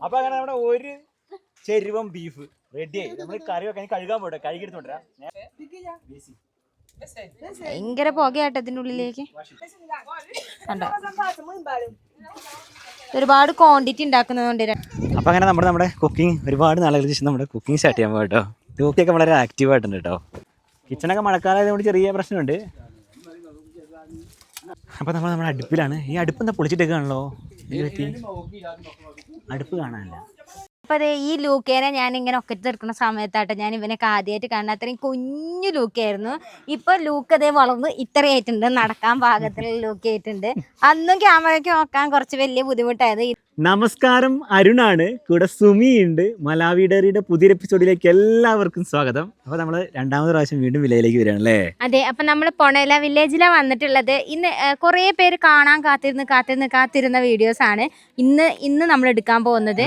അപ്പൊ അങ്ങനെ നമ്മുടെ ഒരു ചെരുവം ബീഫ് റെഡിയായി. നമ്മൾ കറി വെക്കാൻ കഴുകാൻ പോട്ടെ, കഴുകിയെടുത്തോണ്ടാ. ഭയങ്കര പുകയാട്ടോ ഇതിന്റെ ഉള്ളിലേക്ക്. കണ്ടോ, ഒരുപാട് ക്വാണ്ടിറ്റി ഉണ്ടാക്കുന്നതുകൊണ്ട്. അപ്പൊ അങ്ങനെ നമ്മുടെ കുക്കിംഗ് ഒരുപാട് നാളുകൾക്ക് ശേഷം നമ്മുടെ കുക്കിംഗ് സ്റ്റാർട്ട് ചെയ്യാൻ പോകാം കേട്ടോ. കുക്കിയൊക്കെ വളരെ ആക്റ്റീവ് ആയിട്ടുണ്ട് കേട്ടോ. കിച്ചണൊക്കെ മഴക്കാലമായതുകൊണ്ട് ചെറിയ പ്രശ്നമുണ്ട്. അപ്പൊ നമ്മുടെ അടുപ്പിലാണ്. ഈ അടുപ്പ് എന്താ പൊളിച്ചിട്ടേക്കാണല്ലോ, അടുപ്പ് കാണാനില്ല. അപ്പൊ അതെ, ഈ ലൂക്കേനെ ഞാൻ ഇങ്ങനെ ഒക്കത്ത് എടുക്കുന്ന സമയത്താട്ടെ ഞാൻ ഇവനൊക്കെ ആദ്യമായിട്ട് കാണുന്നത്. അത്രയും കുഞ്ഞു ലൂക്കായിരുന്നു. ഇപ്പൊ ലൂക്ക് അതേ വളർന്ന് ഇത്രയായിട്ടുണ്ട്, നടക്കാൻ പാകത്തിലുള്ള ലൂക്ക് ആയിട്ടുണ്ട്. അന്നും ക്യാമറയ്ക്ക് നോക്കാൻ കുറച്ച് വലിയ ബുദ്ധിമുട്ടായത്. നമസ്കാരം, അരുണാണ് കൂടെ. സുമിയുണ്ട്. മലാവി ഡയറിയുടെ പുതിയ എപ്പിസോഡിലേക്ക് എല്ലാവർക്കും സ്വാഗതം. അപ്പൊ നമ്മള് രണ്ടാമത് പ്രാവശ്യം വീണ്ടും വില്ലയിലേക്ക് വരികയാണ് അല്ലേ? അതെ, അപ്പൊ നമ്മള് പൊണേല വില്ലേജിലാണ് വന്നിട്ടുള്ളത്. ഇന്ന് കുറെ പേര് കാണാൻ കാത്തിരുന്ന വീഡിയോസ് ആണ് ഇന്ന് നമ്മൾ എടുക്കാൻ പോകുന്നത്.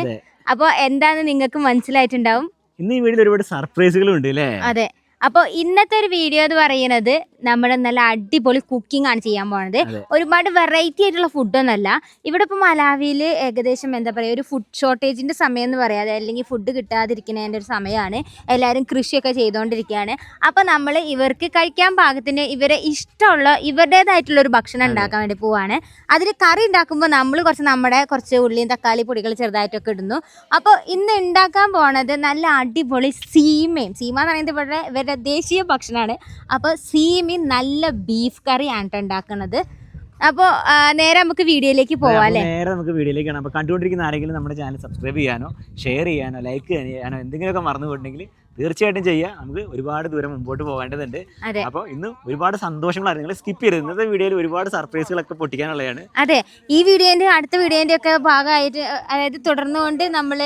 അപ്പൊ എന്താന്ന് നിങ്ങൾക്ക് മനസ്സിലായിട്ടുണ്ടാവും. ഇന്ന് ഈ വീഡിയോയിൽ ഒരുപാട് സർപ്രൈസുകളും ഉണ്ട് അല്ലേ? അതെ. അപ്പോൾ ഇന്നത്തെ ഒരു വീഡിയോ എന്ന് പറയുന്നത് നമ്മൾ നല്ല അടിപൊളി കുക്കിംഗ് ആണ് ചെയ്യാൻ പോകുന്നത്. ഒരുപാട് വെറൈറ്റി ആയിട്ടുള്ള ഫുഡൊന്നുമല്ല. ഇവിടെ ഇപ്പോൾ മലാവിയിൽ ഏകദേശം എന്താ പറയുക, ഒരു ഫുഡ് ഷോർട്ടേജിൻ്റെ സമയം എന്ന് പറയാതെ, അല്ലെങ്കിൽ ഫുഡ് കിട്ടാതിരിക്കുന്നതിൻ്റെ ഒരു സമയമാണ്. എല്ലാവരും കൃഷിയൊക്കെ ചെയ്തുകൊണ്ടിരിക്കുകയാണ്. അപ്പോൾ നമ്മൾ ഇവർക്ക് കഴിക്കാൻ പാകത്തിന് ഇവരെ ഇഷ്ടമുള്ള ഇവരുടേതായിട്ടുള്ള ഒരു ഭക്ഷണം ഉണ്ടാക്കാൻ വേണ്ടി പോവാണ്. അതിൽ കറി ഉണ്ടാക്കുമ്പോൾ നമ്മൾ കുറച്ച് ഉള്ളിയും തക്കാളി പൊടികൾ ചെറുതായിട്ടൊക്കെ ഇടുന്നു. അപ്പോൾ ഇന്ന് ഉണ്ടാക്കാൻ പോണത് നല്ല അടിപൊളി സീമ എന്ന് പറയുന്നത് ഇവരുടെ ദേശീയ ഭക്ഷണമാണ്. അപ്പോൾ സീമി നല്ല ബീഫ് കറി ആണ് ഉണ്ടാക്കുന്നത്. അപ്പോൾ നേരെ നമുക്ക് വീഡിയോയിലേക്ക് പോവാം അല്ലേ? നേരെ നമുക്ക് വീഡിയോയിലേക്ക് കാണാം. അപ്പോൾ കണ്ടുകൊണ്ടിരിക്കുന്ന ആരെങ്കിലും നമ്മുടെ ചാനൽ സബ്സ്ക്രൈബ് ചെയ്യാനോ ഷെയർ ചെയ്യാനോ ലൈക്ക് ചെയ്യാനോ എന്തെങ്കിലുമൊക്കെ മറന്നു പോയിട്ടുണ്ടെങ്കിൽ തീർച്ചയായിട്ടും ചെയ്യുക. നമുക്ക് ഒരുപാട് ദൂരം മുമ്പോട്ട് പോകേണ്ടതുണ്ട്. അപ്പോൾ ഇന്ന് ഒരുപാട് സന്തോഷങ്ങളാണ്. നിങ്ങൾ സ്കിപ്പ് ചെയ്തത്. ഇന്നത്തെ വീഡിയോയിൽ ഒരുപാട് സർപ്രൈസുകളൊക്കെ പൊട്ടിക്കാനുള്ളതാണ്. അതെ, ഈ വീഡിയോന്റെ അടുത്ത വീഡിയോന്റെ ഒക്കെ ഭാഗമായിട്ട്, അതായത് തുടർന്നുകൊണ്ട് നമ്മൾ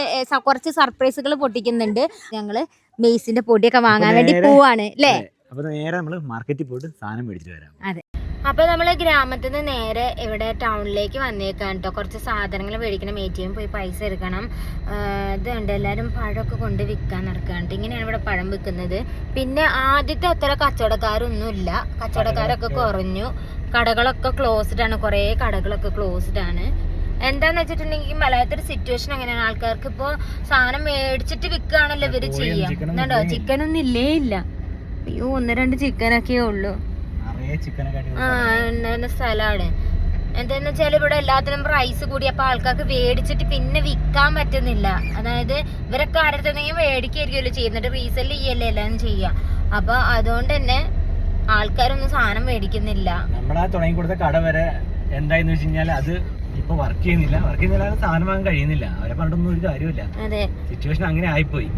കുറച്ച് സർപ്രൈസുകൾ പൊട്ടിക്കുന്നുണ്ട്. ഞങ്ങള് മെയ്സിന്റെ പൊടിയൊക്കെ വാങ്ങാൻ വേണ്ടി പോവാണ് അല്ലേ? അപ്പൊ നേരെ നമ്മൾ മാർക്കറ്റിൽ പോയിട്ട് സാധനം മേടിച്ചിട്ട് വരാം. അതെ, അപ്പൊ നമ്മള് ഗ്രാമത്തിൽ നിന്ന് നേരെ ഇവിടെ ടൗണിലേക്ക് വന്നേക്കാൻ കേട്ടോ. കുറച്ച് സാധനങ്ങൾ മേടിക്കണം, ATM പോയി പൈസ എടുക്കണം. ഇതുണ്ട്, എല്ലാവരും പഴമൊക്കെ കൊണ്ട് വിൽക്കാൻ നടക്കാണ്ട്. ഇങ്ങനെയാണ് ഇവിടെ പഴം വിൽക്കുന്നത്. പിന്നെ ആദ്യത്തെ അത്ര കച്ചവടക്കാരൊന്നുമില്ല, കച്ചവടക്കാരൊക്കെ കുറഞ്ഞു. കടകളൊക്കെ ക്ലോസ്ഡ് ആണ്, കുറേ കടകളൊക്കെ ക്ലോസ്ഡ് ആണ്. എന്താന്ന് വെച്ചിട്ടുണ്ടെങ്കിൽ മലയാളത്തൊരു സിറ്റുവേഷൻ അങ്ങനെയാണ്. ആൾക്കാർക്ക് ഇപ്പോൾ സാധനം മേടിച്ചിട്ട് വിൽക്കുകയാണല്ലോ ഇവര് ചെയ്യാം. എന്നുണ്ടോ, ചിക്കനൊന്നും ഇല്ല. അയ്യോ, 1-2 ചിക്കനൊക്കെ ഉള്ളൂ. ഉണ്ടായിരുന്ന സ്ഥലമാണ്. എന്താന്ന് വെച്ചാൽ ഇവിടെ എല്ലാത്തിനും പ്രൈസ് കൂടി. അപ്പൊ ആൾക്കാർക്ക് മേടിച്ചിട്ട് പിന്നെ വിൽക്കാൻ പറ്റുന്നില്ല. അതായത് ഇവരൊക്കെ ആരടുത്തെങ്കിലും മേടിക്കായിരിക്കുമല്ലോ ചെയ്യുന്നുണ്ട്, റീസെല് ചെയ്യല്ലേ എല്ലാം ചെയ്യാം. അപ്പൊ അതുകൊണ്ട് തന്നെ ആൾക്കാരൊന്നും സാധനം മേടിക്കുന്നില്ല. നമ്മളാ തുടങ്ങി കൊടുത്ത കട വരെ എന്തായെന്ന് വെച്ച് കഴിഞ്ഞാൽ അത് ഇപ്പൊ വർക്ക് ചെയ്യുന്നില്ല, സാധനം വാങ്ങാൻ കഴിയുന്നില്ല. അവരെ പറഞ്ഞൊന്നും ഒരു കാര്യമില്ല. അതെ, സിറ്റുവേഷൻ അങ്ങനെ ആയിപ്പോയി.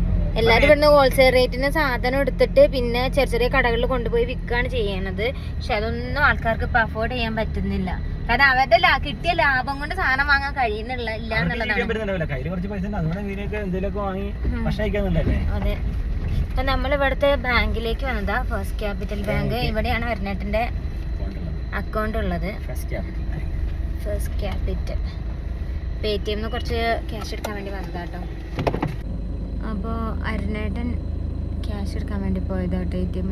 എല്ലാരും ഇവിടുന്ന് ഹോൾസെയിൽ റേറ്റിന് സാധനം എടുത്തിട്ട് പിന്നെ ചെറിയ കടകളിൽ കൊണ്ടുപോയി വിൽക്കുകയാണ് ചെയ്യണത്. പക്ഷെ അതൊന്നും ആൾക്കാർക്ക് ഇപ്പൊ അഫോർഡ് ചെയ്യാൻ പറ്റുന്നില്ല. കാരണം അവരുടെ കിട്ടിയ ലാഭം കൊണ്ട് സാധനം വാങ്ങാൻ കഴിയുന്നില്ല എന്നുള്ളതാണ്. അതെ, അപ്പൊ നമ്മൾ ഇവിടുത്തെ ബാങ്കിലേക്ക് വന്നതാ, ഫസ്റ്റ് ക്യാപിറ്റൽ ബാങ്ക്. ഇവിടെയാണ് അരുണേട്ടന്റെ അക്കൗണ്ട് ഉള്ളത്. First capital. ATM കുറച്ച് ക്യാഷ് എടുക്കാൻ വേണ്ടി വന്നതാട്ടോ. അപ്പോൾ അരുണേട്ടൻ ക്യാഷ് എടുക്കാൻ വേണ്ടി പോയതാട്ടോ ATM.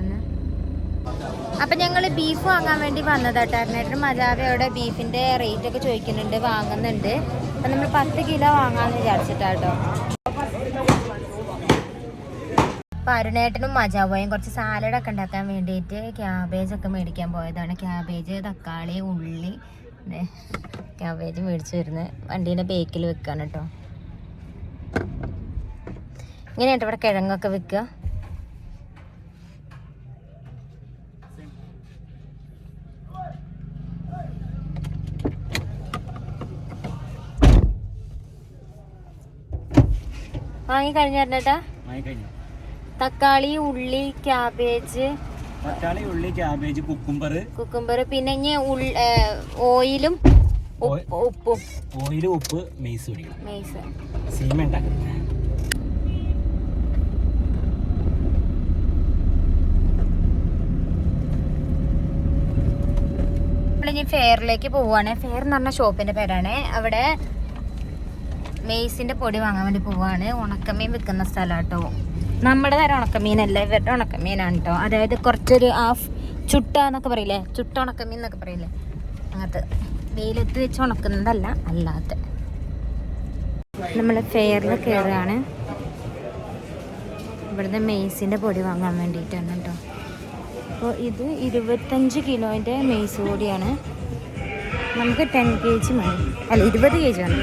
അപ്പം ഞങ്ങൾ ബീഫ് വാങ്ങാൻ വേണ്ടി വന്നതാട്ടോ. അരുണേട്ടൻ മജാവയോടെ ബീഫിൻ്റെ റേറ്റ് ഒക്കെ ചോദിക്കുന്നുണ്ട്, വാങ്ങുന്നുണ്ട്. അപ്പം നമ്മൾ 10 കിലോ വാങ്ങാമെന്ന് വിചാരിച്ചിട്ടാട്ടോ. അപ്പം അരുണേട്ടനും മജാവോയും കുറച്ച് സാലഡൊക്കെ ഉണ്ടാക്കാൻ വേണ്ടിയിട്ട് ക്യാബേജൊക്കെ മേടിക്കാൻ പോയതാണ്. ക്യാബേജ്, തക്കാളി, ഉള്ളി. ക്യാബേജ് മേടിച്ച് വരുന്നത് വണ്ടീൻ്റെ ബേക്കിൽ വെക്കാണ് കേട്ടോ. ഇങ്ങനെയായിട്ട് ഇവിടെ കിഴങ്ങൊക്കെ വെക്കുക. വാങ്ങി കഴിഞ്ഞേട്ടാ? തക്കാളി, ഉള്ളി, ക്യാബേജ്, കുക്കുംബർ, പിന്നെ ഇനി ഓയിലും ഉപ്പും. ഉപ്പ്, മെയ്സ്. സീമ ഉണ്ടാക്കുന്നത്. നമ്മളിനി ഫെയറിലേക്ക് പോവാണ്. ഫെയർ എന്ന് പറഞ്ഞ ഷോപ്പിന്റെ പേരാണ്. അവിടെ മെയ്സിന്റെ പൊടി വാങ്ങാൻ വേണ്ടി പോവാണ്. ഉണക്കമീൻ വിൽക്കുന്ന സ്ഥലം കേട്ടോ. നമ്മുടെ തരം ഉണക്കമീനല്ല, ഇവരുടെ ഉണക്കമീനാണ് കേട്ടോ. അതായത് കുറച്ചൊരു ഹാഫ് ചുട്ട എന്നൊക്കെ പറയില്ലേ, ചുട്ട ഉണക്കമീൻ എന്നൊക്കെ പറയില്ലേ, അങ്ങനത്തെ വെയിലത്ത് വെച്ച് ഉണക്കുന്നതല്ല, അല്ലാത്ത. നമ്മൾ ഫെയറിൽ കയറുകയാണ്. ഇവിടുന്ന് മെയ്സിൻ്റെ പൊടി വാങ്ങാൻ വേണ്ടിയിട്ടാണ് കേട്ടോ. അപ്പോൾ ഇത് 25 കിലോൻ്റെ മെയ്സ് പൊടിയാണ്. നമുക്ക് 10 kg മതി, അല്ല 20 kg ആണ്.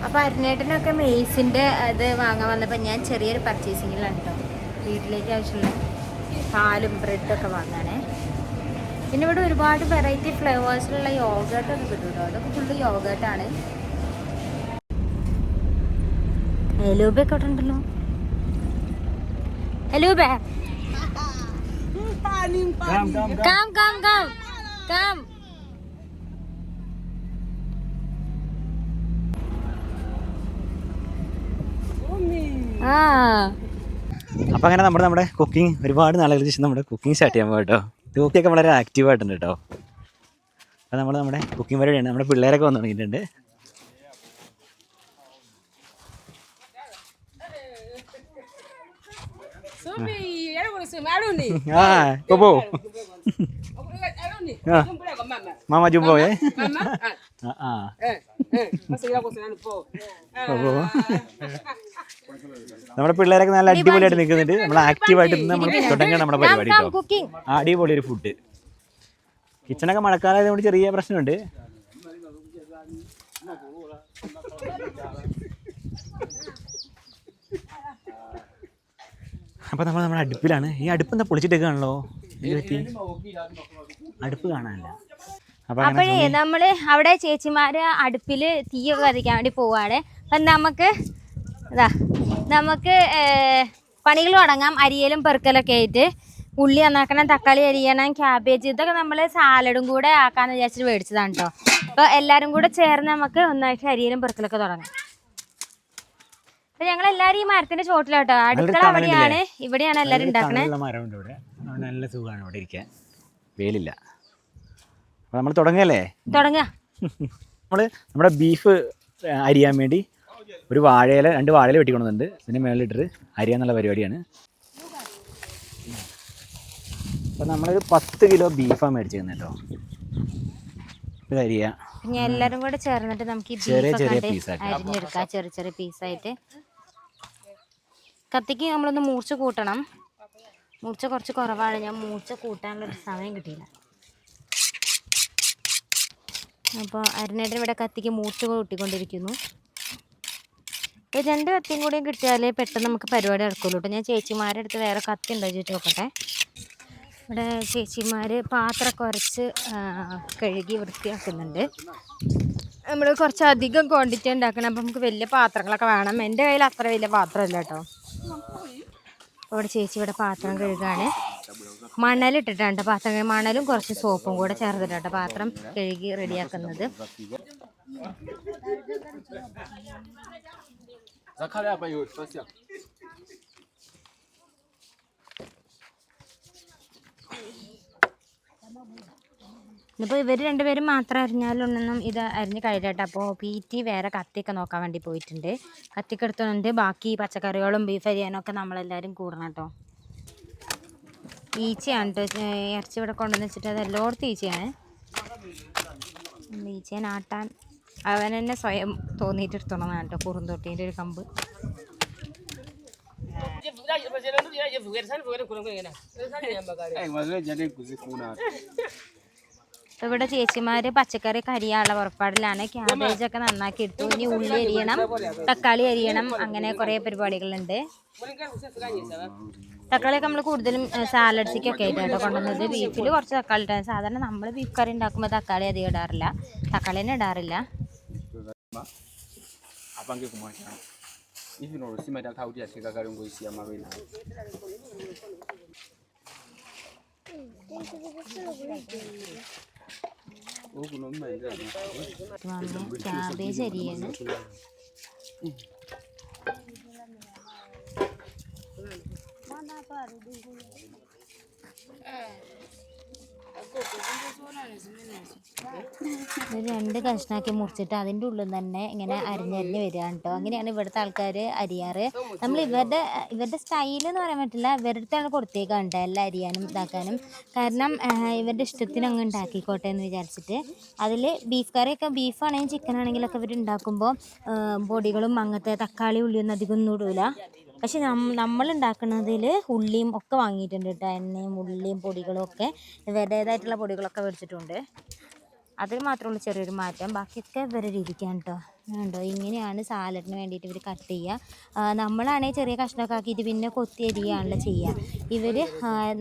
അപ്പോൾ അരുണേട്ടനൊക്കെ മെയ്സിൻ്റെ അത് വാങ്ങാൻ വന്നപ്പോൾ ഞാൻ ചെറിയൊരു പർച്ചേസിങ്ങിലാണ് കേട്ടോ. വീട്ടിലേക്ക് ആവശ്യമുള്ള പാലും ബ്രെഡൊക്കെ വാങ്ങാനേ. പിന്നെ ഇവിടെ ഒരുപാട് വെറൈറ്റി ഫ്ലേവേഴ്സിലുള്ള യോഗേർട്ടൊക്കെ കിട്ടും കേട്ടോ. അതൊക്കെ ഫുള്ള് യോഗേർട്ടാണ്. എലൂബൊക്കെ ഇവിടെ ഉണ്ടല്ലോ. എലൂബ കാം കാം കാം കാം. അപ്പോൾ അങ്ങനെ നമ്മുടെ കുക്കിംഗ് ഒരുപാട് നാളുകൾക്ക് ശേഷം നമ്മുടെ കുക്കിംഗ് സ്റ്റാർട്ട് ചെയ്യാൻ പോകാം കേട്ടോ. കുക്കിയൊക്കെ വളരെ ആക്റ്റീവായിട്ടുണ്ട് കേട്ടോ. അപ്പോൾ നമ്മുടെ കുക്കിംഗ് പരിപാടിയാണ്. നമ്മുടെ പിള്ളേരൊക്കെ വന്നു തുടങ്ങിയിട്ടുണ്ട്. Mama jumbo ya. നമ്മുടെ പിള്ളേരൊക്കെ നല്ല അടിപൊളിയായിട്ട് നിൽക്കുന്നുണ്ട്. നമ്മൾ ആക്റ്റീവായിട്ട് നമ്മൾ തുടങ്ങാൻ നമ്മുടെ പരിപാടി കേട്ടോ. അടിപൊളി ഒരു ഫുഡ്. കിച്ചണൊക്കെ മഴക്കാലമായതുകൊണ്ട് ചെറിയ പ്രശ്നമുണ്ട്. അപ്പോൾ നമ്മുടെ അടുപ്പിലാണ്. ഈ അടുപ്പ് എന്താ പൊളിച്ചിട്ടേക്കാണല്ലോ. അടുപ്പ് കാണാനില്ല. അപ്പോഴേ നമ്മള് അവിടെ ചേച്ചിമാര് അടുപ്പില് തീയൊക്കെ കത്തിക്കാൻ വേണ്ടി പോവാണ്. അപ്പം നമുക്ക് പണികൾ തുടങ്ങാം. അരിയലും പെറുക്കലൊക്കെ ആയിട്ട് ഉള്ളി നന്നാക്കണം, തക്കാളി അരിയണം, ക്യാബേജ്, ഇതൊക്കെ നമ്മൾ സാലഡും കൂടെ ആക്കാന്ന് വിചാരിച്ചിട്ട് മേടിച്ചതാണ് കേട്ടോ. അപ്പോൾ എല്ലാവരും കൂടെ ചേർന്ന് നമുക്ക് ഒന്നായിട്ട് അരിയലും പെറുക്കലൊക്കെ തുടങ്ങാം. അപ്പൊ ഞങ്ങൾ എല്ലാരും ഈ മരത്തിന്റെ ചോട്ടിലാട്ടോ. അടുക്കള അവിടെയാണ്, ഇവിടെയാണ് എല്ലാരും ഉണ്ടാക്കണേ. നല്ല സുഖമാണ് ഇവിടെ ഇരിക്കാൻ, വെയിലില്ല. അപ്പൊ നമ്മൾ തുടങ്ങല്ലേ? തുടങ്ങാം. നമ്മുടെ ബീഫ് അരിയാൻ വേണ്ടി ഒരു വാഴയില, 2 വാഴയില വെട്ടിക്കൊണ്ടുണ്ട്. ഇതിന്റെ മേളിലിട്ട് അരിയാന്നുള്ള പരിപാടിയാണ്. അപ്പൊ നമ്മളൊരു 10 കിലോ ബീഫാണ് മേടിച്ചിരുന്നത് കേട്ടോ. ഇത് അരിയാ. പിന്നെ എല്ലാരും കൂടെ ചേർന്നിട്ട് നമുക്ക് ഈ ബീഫ് അരിഞ്ഞെടുക്കാം ചെറിയ ചെറിയ പീസായിട്ട്. കത്തിക്ക് നമ്മളൊന്ന് മൂർച്ച കൂട്ടണം. മൂർച്ച കുറച്ച് കുറവാണ്. ഞാൻ മൂർച്ച കൂട്ടാനുള്ളൊരു സമയം കിട്ടിയില്ല. അപ്പോൾ അരുണേട്ടൻ ഇവിടെ കത്തിക്ക് മൂർച്ച കൂട്ടിക്കൊണ്ടിരിക്കുന്നു. ഇപ്പോൾ 2 കത്തിയും കൂടിയും കിട്ടിയാലേ പെട്ടെന്ന് നമുക്ക് പരിപാടി നടക്കുള്ളൂ കേട്ടോ. ഞാൻ ചേച്ചിമാരുടെ അടുത്ത് വേറെ കത്തി ഉണ്ടോ ചോദിച്ചു നോക്കട്ടെ. ഇവിടെ ചേച്ചിമാർ പാത്രം കുറച്ച് കഴുകി വൃത്തിയാക്കുന്നുണ്ട്. നമ്മൾ കുറച്ച് അധികം ക്വാണ്ടിറ്റി ഉണ്ടാക്കണം. അപ്പം നമുക്ക് വലിയ പാത്രങ്ങളൊക്കെ വേണം. എൻ്റെ കയ്യിൽ അത്ര വലിയ പാത്രമില്ല കേട്ടോ. അപ്പോൾ ഇവിടെ ചേച്ചി ഇവിടെ പാത്രം കഴുകാണ്. മണലിട്ടിട്ടാണ് പാത്രം കഴുകി. മണലും കുറച്ച് സോപ്പും കൂടെ ചേർത്തിട്ടാണ് പാത്രം കഴുകി റെഡിയാക്കുന്നത്. ഇന്നിപ്പോൾ ഇവർ 2 പേരും മാത്രം അരിഞ്ഞാലൊന്നും ഇത് അരിഞ്ഞ് കഴിയട്ടെ. അപ്പോൾ PT വേറെ കത്തിയൊക്കെ നോക്കാൻ വേണ്ടി പോയിട്ടുണ്ട്. കത്തിക്ക് എടുത്തുകൊണ്ട് ബാക്കി പച്ചക്കറികളും ബീഫ് അരിയാനൊക്കെ നമ്മളെല്ലാവരും കൂടണം കേട്ടോ. ഈച്ചയാണ് കേട്ടോ. ഇറച്ചി ഇവിടെ കൊണ്ടുവന്ന് വെച്ചിട്ട് അത് എല്ലായിടത്തും ഈച്ചയാണ്. ഈച്ചയെ നാട്ടാൻ അവൻ തന്നെ സ്വയം തോന്നിയിട്ട് എടുത്തോണമെന്നാണ് കേട്ടോ. കുറുന്തോട്ടീൻ്റെ ഒരു കമ്പ്. ഇവിടെ ചേച്ചിമാര് പച്ചക്കറി കരിയാനുള്ള പുറപ്പാടിലാണ്. ക്യാബേജൊക്കെ നന്നാക്കി എടുത്തു. ഇനി ഉള്ളി അരിയണം, തക്കാളി അരിയണം, അങ്ങനെ കുറേ പരിപാടികളുണ്ട്. തക്കാളിയൊക്കെ നമ്മൾ കൂടുതലും സാലഡ്സിക്കൊക്കെ ആയിട്ടാണ് കൊണ്ടുവന്നത്. ബീഫിൽ കുറച്ച് തക്കാളി ഇട്ടാണ്. സാധാരണ നമ്മൾ ബീഫ് കറി ഉണ്ടാക്കുമ്പോൾ തക്കാളി അധികം ഇടാറില്ല, തക്കാളി തന്നെ ഇടാറില്ല. ക്യാബേജ് അരിയാണ്. ഒരു 2 കഷ്ണാക്കി മുറിച്ചിട്ട് അതിൻ്റെ ഉള്ളിൽ തന്നെ ഇങ്ങനെ അരിഞ്ഞരിഞ്ഞ് വരികയാണ് കേട്ടോ. അങ്ങനെയാണ് ഇവിടുത്തെ ആൾക്കാർ അരിയാറ്. നമ്മൾ ഇവരുടെ സ്റ്റൈൽ എന്ന് പറയാൻ പറ്റില്ല, ഇവരുടെ അടുത്താണ് കൊടുത്തേക്കാണ്ട് എല്ലാം അരിയാനും ഇതാക്കാനും. കാരണം ഇവരുടെ ഇഷ്ടത്തിന് അങ്ങ് ഉണ്ടാക്കിക്കോട്ടെ എന്ന് വിചാരിച്ചിട്ട്. അതിൽ ബീഫ് കറിയൊക്കെ, ബീഫാണെങ്കിലും ചിക്കൻ ആണെങ്കിലൊക്കെ ഇവർ ഉണ്ടാക്കുമ്പോൾ പൊടികളും അങ്ങനത്തെ തക്കാളി ഉള്ളിയൊന്നും അധികം ഒന്നും ഇടൂല. പക്ഷെ നമ്മൾ ഉണ്ടാക്കുന്നതിൽ ഉള്ളിയും ഒക്കെ വാങ്ങിയിട്ടുണ്ട് കേട്ടോ. എണ്ണയും ഉള്ളിയും പൊടികളും ഒക്കെ ഇവരുടേതായിട്ടുള്ള പൊടികളൊക്കെ മേടിച്ചിട്ടുണ്ട്. അതിൽ മാത്രമുള്ള ചെറിയൊരു മാറ്റം, ബാക്കിയൊക്കെ ഇവരുടെ രീതിക്കാണ് കേട്ടോ. ഉണ്ടോ, ഇങ്ങനെയാണ് സാലഡിന് വേണ്ടിയിട്ട് ഇവർ കട്ട് ചെയ്യുക. നമ്മളാണെങ്കിൽ ചെറിയ കഷ്ണമൊക്കെ ആക്കിയിട്ട് പിന്നെ കൊത്തി അരിയുകയാണല്ലോ ചെയ്യുക. ഇവർ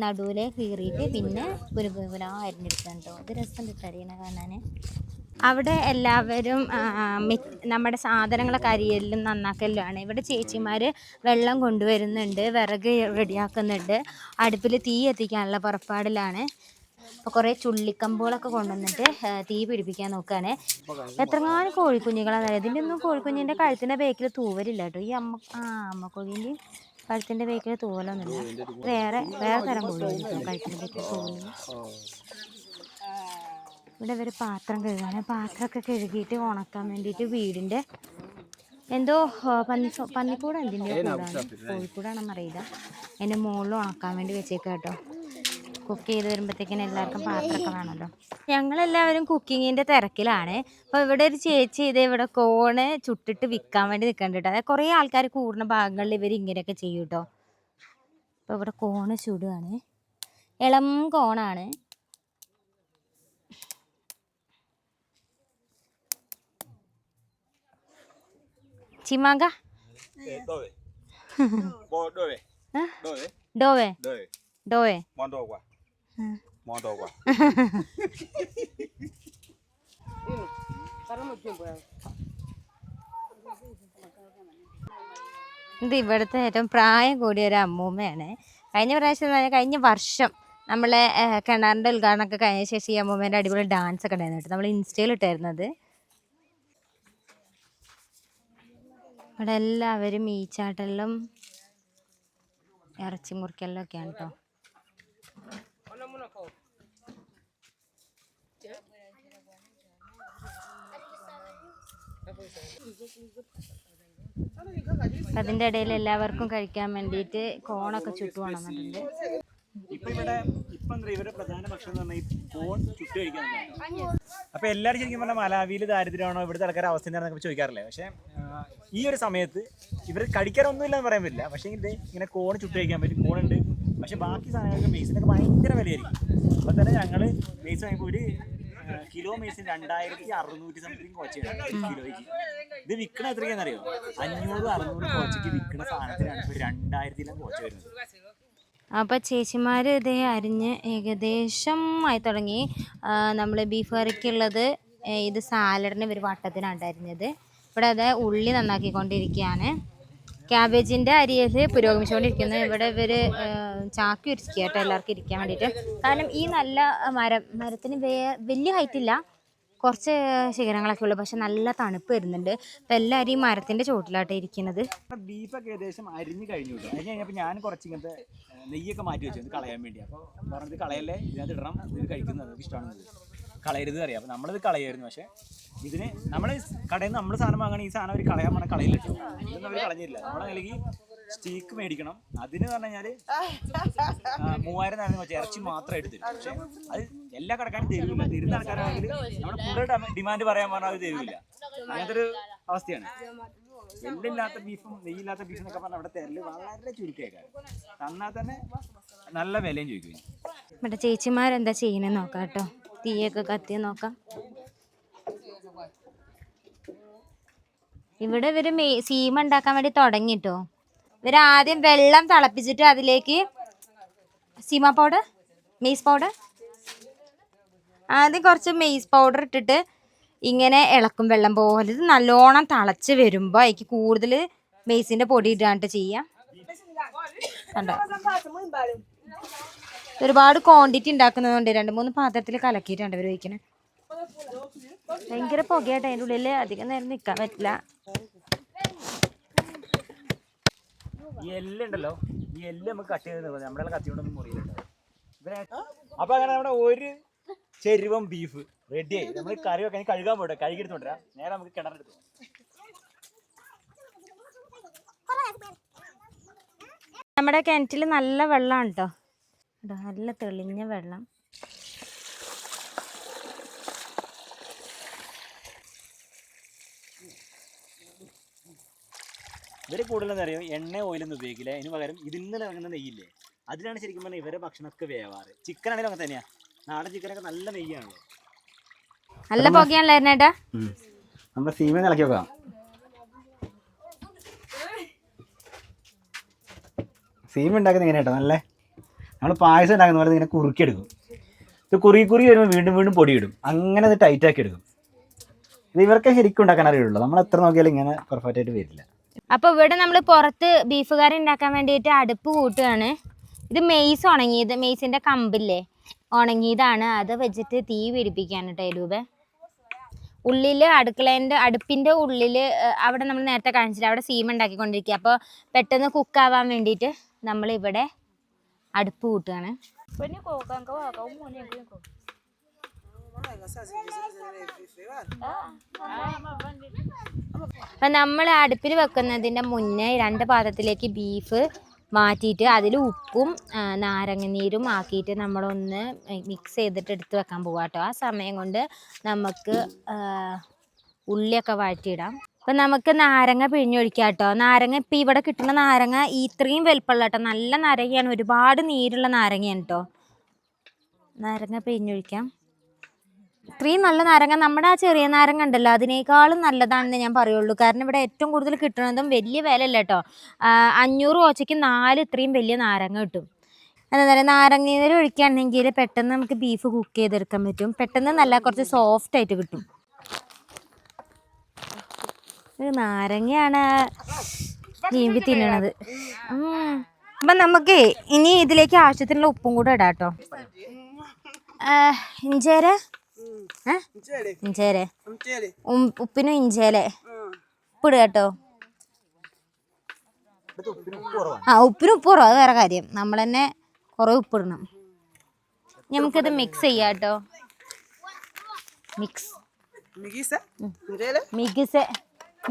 നടുവിലെ കീറിയിട്ട് പിന്നെ പുരുപുര അരിഞ്ഞെടുക്കാൻ കേട്ടോ. ഇത് രസം കിട്ടറിയണ കാണാൻ. അവിടെ എല്ലാവരും നമ്മുടെ സാധനങ്ങളൊക്കെ അരിയലും നന്നാക്കലുമാണ്. ഇവിടെ ചേച്ചിമാർ വെള്ളം കൊണ്ടുവരുന്നുണ്ട്, വിറക് റെഡിയാക്കുന്നുണ്ട്, അടുപ്പിൽ തീ എത്തിക്കാനുള്ള പുറപ്പാടിലാണ്. അപ്പോൾ കുറേ ചുള്ളിക്കമ്പുകളൊക്കെ കൊണ്ടുവന്നിട്ട് തീ പിടിപ്പിക്കാൻ നോക്കുകയാണ്. എത്രങ്ങാനും കോഴിക്കുഞ്ഞുങ്ങളാണ്. ഇതിൻ്റെ ഒന്നും കോഴിക്കുഞ്ഞിൻ്റെ കഴുത്തിൻ്റെ ബേക്കിൽ തൂവലില്ല കേട്ടോ. ഈ അമ്മക്കോഴീൻ്റെ കഴുത്തിൻ്റെ ബേക്കിൽ തൂവലൊന്നുമില്ല. വേറെ തരം കോഴിയായിരിക്കും കഴുത്തിൻ്റെ ബേക്കിൽ തൂവലില്ല. ഇവിടെ ഇവർ പാത്രം കഴുകാണ്. പാത്രമൊക്കെ കഴുകിയിട്ട് ഉണക്കാൻ വേണ്ടിയിട്ട് വീടിൻ്റെ എന്തോ പന്നിക്കൂട എന്തിൻ്റെയോ കൂടാണ്, കോഴിക്കൂടാണെന്നറിയില്ല, അതിൻ്റെ മുകളിൽ ഉണക്കാൻ വേണ്ടി വെച്ചേക്കാം കേട്ടോ. കുക്ക് ചെയ്ത് വരുമ്പോഴത്തേക്കിനും എല്ലാവർക്കും പാത്രമൊക്കെ വേണമല്ലോ. ഞങ്ങളെല്ലാവരും കുക്കിങ്ങിൻ്റെ തിരക്കിലാണ്. അപ്പോൾ ഇവിടെ ഒരു ചേച്ചി ഇവിടെ കോണ് ചുട്ടിട്ട് വിൽക്കാൻ വേണ്ടി നിൽക്കുന്നുണ്ട്. അതായത് കുറേ ആൾക്കാർ കൂടുന്ന ഭാഗങ്ങളിൽ ഇവർ ഇങ്ങനെയൊക്കെ ചെയ്യും കേട്ടോ. അപ്പോൾ ഇവിടെ കോണ് ചുടുകയാണ്, ഇളം കോണാണ്. ചിമാങ്ക ഡോവേ ഡോവേ ഇത് ഇവിടുത്തെ ഏറ്റവും പ്രായം കൂടിയ ഒരു അമ്മൂമ്മയാണ്. കഴിഞ്ഞ വർഷം നമ്മളെ കിണറിൻ്റെ ഉദ്ഘാടനമൊക്കെ കഴിഞ്ഞ ശേഷം ഈ അമ്മൂമ്മേൻ്റെ അടിപൊളി ഡാൻസ് ഒക്കെ ഉണ്ടായിരുന്നു കേട്ടോ. നമ്മൾ ഇൻസ്റ്റയിൽ ഇട്ടായിരുന്നത്. ഇവിടെ എല്ലാവരും ഈച്ചാട്ടലിലും ഇറച്ചി മുറിക്കലിലും ഒക്കെയാണ് കേട്ടോ. അതിൻ്റെ ഇടയിൽ എല്ലാവർക്കും കഴിക്കാൻ വേണ്ടിയിട്ട് കോണൊക്കെ ചുട്ടു കൊണ്ടുവന്നിട്ടുണ്ട്. ഇവരുടെ പ്രധാന ഭക്ഷണം എന്ന് പറഞ്ഞാൽ ഈ കോൺ ചുട്ട് കഴിക്കാൻ. അപ്പോൾ എല്ലാവരും ശരിക്കും പറഞ്ഞാൽ മലാവിയിൽ ദാരിദ്ര്യമാണോ ഇവിടുത്തെ ആൾക്കാരുടെ അവസ്ഥ എന്താണെന്നൊക്കെ ചോദിക്കാറില്ലേ. പക്ഷേ ഈ ഒരു സമയത്ത് ഇവർ കഴിക്കാറൊന്നുമില്ല എന്ന് പറയാൻ പറ്റില്ല. പക്ഷേ ഇങ്ങനെ കോൺ ചുട്ട് കഴിക്കാൻ പറ്റും, കോണുണ്ട്. പക്ഷേ ബാക്കി സാധനങ്ങൾക്ക് മെയ്സിനൊക്കെ ഭയങ്കര വിലയായിരിക്കും. അപ്പോൾ തന്നെ ഞങ്ങൾ മെയ്സ് വാങ്ങിയപ്പോൾ ഒരു കിലോ മെയ്സിന് 2600 സംതിങ് കോച്ചയാണ് കിലോയ്ക്ക്. ഇത് വിൽക്കണ എത്രയ്ക്കാണെന്നറിയോ? 500-600 കോച്ചയ്ക്ക് വിൽക്കുന്ന സാധനത്തിനാണ് ഇപ്പോൾ 2000 കോച്ച വരുന്നത്. അപ്പോൾ ചേച്ചിമാർ ഇതേ അരിഞ്ഞ് ഏകദേശം ആയി തുടങ്ങി. നമ്മൾ ബീഫ് കറിക്കുള്ളത് ഇത് സാലഡിന് ഒരു വട്ടത്തിനാണ് അരിഞ്ഞത്. ഇവിടെ അത് ഉള്ളി നന്നാക്കിക്കൊണ്ടിരിക്കുകയാണ്. ക്യാബേജിൻ്റെ അരിയിൽ പുരോഗമിച്ചുകൊണ്ടിരിക്കുന്നു. ഇവിടെ ഇവർ ചാക്കി ഇരിക്കുക കേട്ടോ, എല്ലാവർക്കും ഇരിക്കാൻ വേണ്ടിയിട്ട്. കാരണം ഈ നല്ല മരത്തിന് വലിയ ഹൈറ്റില്ല, കുറച്ച് ശിഖരങ്ങളൊക്കെ ഉള്ളു, പക്ഷെ നല്ല തണുപ്പ് വരുന്നുണ്ട്. അപ്പം എല്ലാവരും ഈ മരത്തിൻ്റെ ചോട്ടിലാട്ടോ ഇരിക്കുന്നത്. ബീഫൊക്കെ ഏകദേശം അരിഞ്ഞ് കഴിഞ്ഞു. അരിഞ്ഞ് കഴിഞ്ഞപ്പോൾ ഞാൻ കുറച്ച് ഇങ്ങനത്തെ നെയ്യൊക്കെ മാറ്റി വെച്ചു കളയാൻ വേണ്ടി. അപ്പോൾ പറഞ്ഞത് കളയല്ലേ, ഇതിനകത്ത് ഇടണം, ഇത് കഴിക്കുന്നത് നമുക്ക് ഇഷ്ടമാണെന്ന് കളയരുത് അറിയാം. അപ്പോൾ നമ്മളിത് കളയായിരുന്നു. പക്ഷേ ഇതിന് നമ്മൾ കടയിൽ നിന്ന് നമ്മൾ സാധനം വാങ്ങണം, ഈ സാധനം അവർ കളയാൻ പറഞ്ഞാൽ കളയില്ല കേട്ടോ. ഇതൊന്നും അവർ കളഞ്ഞില്ല. നമ്മളല്ലെങ്കിൽ സ്റ്റീക്ക് മേടിക്കണം. അതിന് പറഞ്ഞു കഴിഞ്ഞാൽ 3000 നേരം വെച്ചാൽ ഇറച്ചി മാത്രമായിട്ട് തരും. പക്ഷേ അത് എല്ലാ കടക്കാരും തരില്ല. തരുന്ന ആൾക്കാരാണെങ്കിൽ നമ്മൾ കൂടുതൽ ഡിമാൻഡ് പറയാൻ പറഞ്ഞാൽ അത് തരില്ല. അങ്ങനത്തെ ഒരു അവസ്ഥയാണ്. എല്ലില്ലാത്ത ബീഫും നെയ്യില്ലാത്ത ബീഫും എന്നൊക്കെ പറഞ്ഞാൽ അവിടെ തരല് വളരെ ചുരുക്കിയേക്കാണ്. തന്നാൽ തന്നെ നല്ല വിലയും ചോദിക്കും. ഇവിടെ ചേച്ചിമാരെന്താ ചെയ്യണമെന്ന് നോക്കാം കേട്ടോ. തീയൊക്കെ കത്തി നോക്കാം. ഇവിടെ ഇവർ സീമ ഉണ്ടാക്കാൻ വേണ്ടി തുടങ്ങിട്ടോ. ഇവർ ആദ്യം വെള്ളം തിളപ്പിച്ചിട്ട് അതിലേക്ക് സീമ പൗഡർ, മെയ്സ് പൗഡർ, ആദ്യം കുറച്ച് മെയ്സ് പൗഡർ ഇട്ടിട്ട് ഇങ്ങനെ ഇളക്കും വെള്ളം പോലെ. ഇത് നല്ലോണം തിളച്ച് വരുമ്പോൾ അതിക്ക് കൂടുതൽ മെയ്സിൻ്റെ പൊടി ഇടാണ്ട് ചെയ്യാം. കണ്ടോ, ഒരുപാട് ക്വാണ്ടിറ്റി ഉണ്ടാക്കുന്നതുകൊണ്ട് 2-3 പാത്രത്തിൽ കലക്കിയിട്ടുണ്ട് ഇവർ വയ്ക്കണേ. ഭയങ്കര പുകയായിട്ട് അതിൻ്റെ ഉള്ളിൽ അധികം നേരം നിൽക്കാൻ പറ്റില്ല. ഈ എല്ലുണ്ടല്ലോ, ഈ എല്ല് നമുക്ക് കട്ട് ചെയ്ത് നമ്മുടെ കത്തി കൊണ്ടൊന്നും മുറിയില്ല. അപ്പൊ അങ്ങനെ നമ്മുടെ ഒരു ചെരുവം ബീഫ് റെഡിയായി. നമ്മൾ കറി വെക്കാൻ കഴുകാൻ പോട്ടെ, കഴുകി എടുത്തോണ്ടാ നേരെ നമുക്ക് കിണറെടുത്തു. നമ്മുടെ കിണറ്റിൽ നല്ല വെള്ളമാണ് കേട്ടോ, നല്ല തെളിഞ്ഞ വെള്ളം. ഇവര് കൂടുതലെന്ന് അറിയാം എണ്ണ ഓയിലൊന്നും ഉപയോഗിക്കില്ല. അതിന് പകരം ഇതിൽ നിന്ന് ഇറങ്ങുന്ന നെയ്യില്ലേ, അതിലാണ് ശരിക്കും പറഞ്ഞാൽ ഇവരെ ഭക്ഷണമൊക്കെ വേവാറ്. ചിക്കൻ ആണെങ്കിലും അങ്ങനെ തന്നെയാ, നാടൻ ചിക്കനൊക്കെ നല്ല നെയ്യാണല്ലോ. നല്ല പുകയാണല്ലോ. നമ്മുടെ സീമ ഇളക്കി വെക്കാം. സീമ ഉണ്ടാക്കുന്നത് ഇങ്ങനെ കേട്ടോ, നല്ല നമ്മൾ പായസം ഉണ്ടാക്കുന്ന പോലെ ഇങ്ങനെ കുറുക്കിയെടുക്കും. ഇത് കുറുകി വരുമ്പോൾ വീണ്ടും വീണ്ടും പൊടിയിടും, അങ്ങനെ ഇത് ടൈറ്റാക്കി എടുക്കും. ഇത് ഇവർക്ക് ശരിക്കും ഉണ്ടാക്കാൻ അറിയുള്ളൂ, നമ്മൾ എത്ര നോക്കിയാലും ഇങ്ങനെ പെർഫെക്റ്റ് ആയിട്ട് വരില്ല. അപ്പോൾ ഇവിടെ നമ്മൾ പുറത്ത് ബീഫ് കറി ഉണ്ടാക്കാൻ വേണ്ടിയിട്ട് അടുപ്പ് കൂട്ടുകയാണ്. ഇത് മെയ്സ് ഉണങ്ങിയത്, മെയ്സിൻ്റെ കമ്പില്ലേ ഉണങ്ങിയതാണ്, അത് വെച്ചിട്ട് തീ പിടിപ്പിക്കുകയാണ് കേട്ടോ രൂപ. ഉള്ളിൽ അടുപ്പിൻ്റെ ഉള്ളിൽ അവിടെ നമ്മൾ നേരത്തെ കാണിച്ചില്ല, അവിടെ സീമ ഉണ്ടാക്കിക്കൊണ്ടിരിക്കുക. അപ്പോൾ പെട്ടെന്ന് കുക്കാവാൻ വേണ്ടിയിട്ട് നമ്മളിവിടെ അടുപ്പ് കൂട്ടുകയാണ്. അപ്പം നമ്മൾ അടുപ്പിൽ വെക്കുന്നതിൻ്റെ മുന്നേ 2 പാത്രത്തിലേക്ക് ബീഫ് മാറ്റിയിട്ട് അതിൽ ഉപ്പും നാരങ്ങനീരും ആക്കിയിട്ട് നമ്മളൊന്ന് മിക്സ് ചെയ്തിട്ട് എടുത്ത് വെക്കാൻ പോകാം കേട്ടോ. ആ സമയം കൊണ്ട് നമുക്ക് ഉള്ളിയൊക്കെ വഴറ്റിയിടാം. അപ്പം നമുക്ക് നാരങ്ങ പിഴിഞ്ഞൊഴിക്കാം കേട്ടോ. നാരങ്ങ ഇപ്പം ഇവിടെ കിട്ടുന്ന നാരങ്ങ ഇത്രയും വലുപ്പമുള്ള കേട്ടോ, നല്ല നാരങ്ങയാണ്, ഒരുപാട് നീരുള്ള നാരങ്ങയാണ് കേട്ടോ. നാരങ്ങ പിഴിഞ്ഞൊഴിക്കാം. ഇത്രയും നല്ല നാരങ്ങ, നമ്മുടെ ആ ചെറിയ നാരങ്ങ ഉണ്ടല്ലോ അതിനേക്കാളും നല്ലതാണെന്ന് ഞാൻ പറയുള്ളൂ. കാരണം ഇവിടെ ഏറ്റവും കൂടുതൽ കിട്ടുന്നതും വലിയ വിലയല്ല കേട്ടോ, 500 ഓച്ചയ്ക്ക് 4 ഇത്രയും വലിയ നാരങ്ങ കിട്ടും. എന്താ പറയുക, നാരങ്ങ നീര് ഒഴിക്കുകയാണെങ്കിൽ പെട്ടെന്ന് നമുക്ക് ബീഫ് കുക്ക് ചെയ്തെടുക്കാൻ പറ്റും. പെട്ടെന്ന് നല്ല കുറച്ച് സോഫ്റ്റ് ആയിട്ട് കിട്ടും. നാരങ്ങയാണ് നീമ്പി തിന്നണത്. അപ്പം നമുക്ക് ഇനി ഇതിലേക്ക് ആവശ്യത്തിനുള്ള ഉപ്പും കൂടെ ഇടാം കേട്ടോ. ഇഞ്ചേരെ ഉപ്പിനും ഇഞ്ചേലെ ഉപ്പിടുക കേട്ടോ. ഉപ്പിനും ഉപ്പ് കുറവ്, അത് വേറെ കാര്യം, നമ്മൾ തന്നെ കുറേ ഉപ്പിടണം. നമുക്കിത് മിക്സ് ചെയ്യാം കേട്ടോ.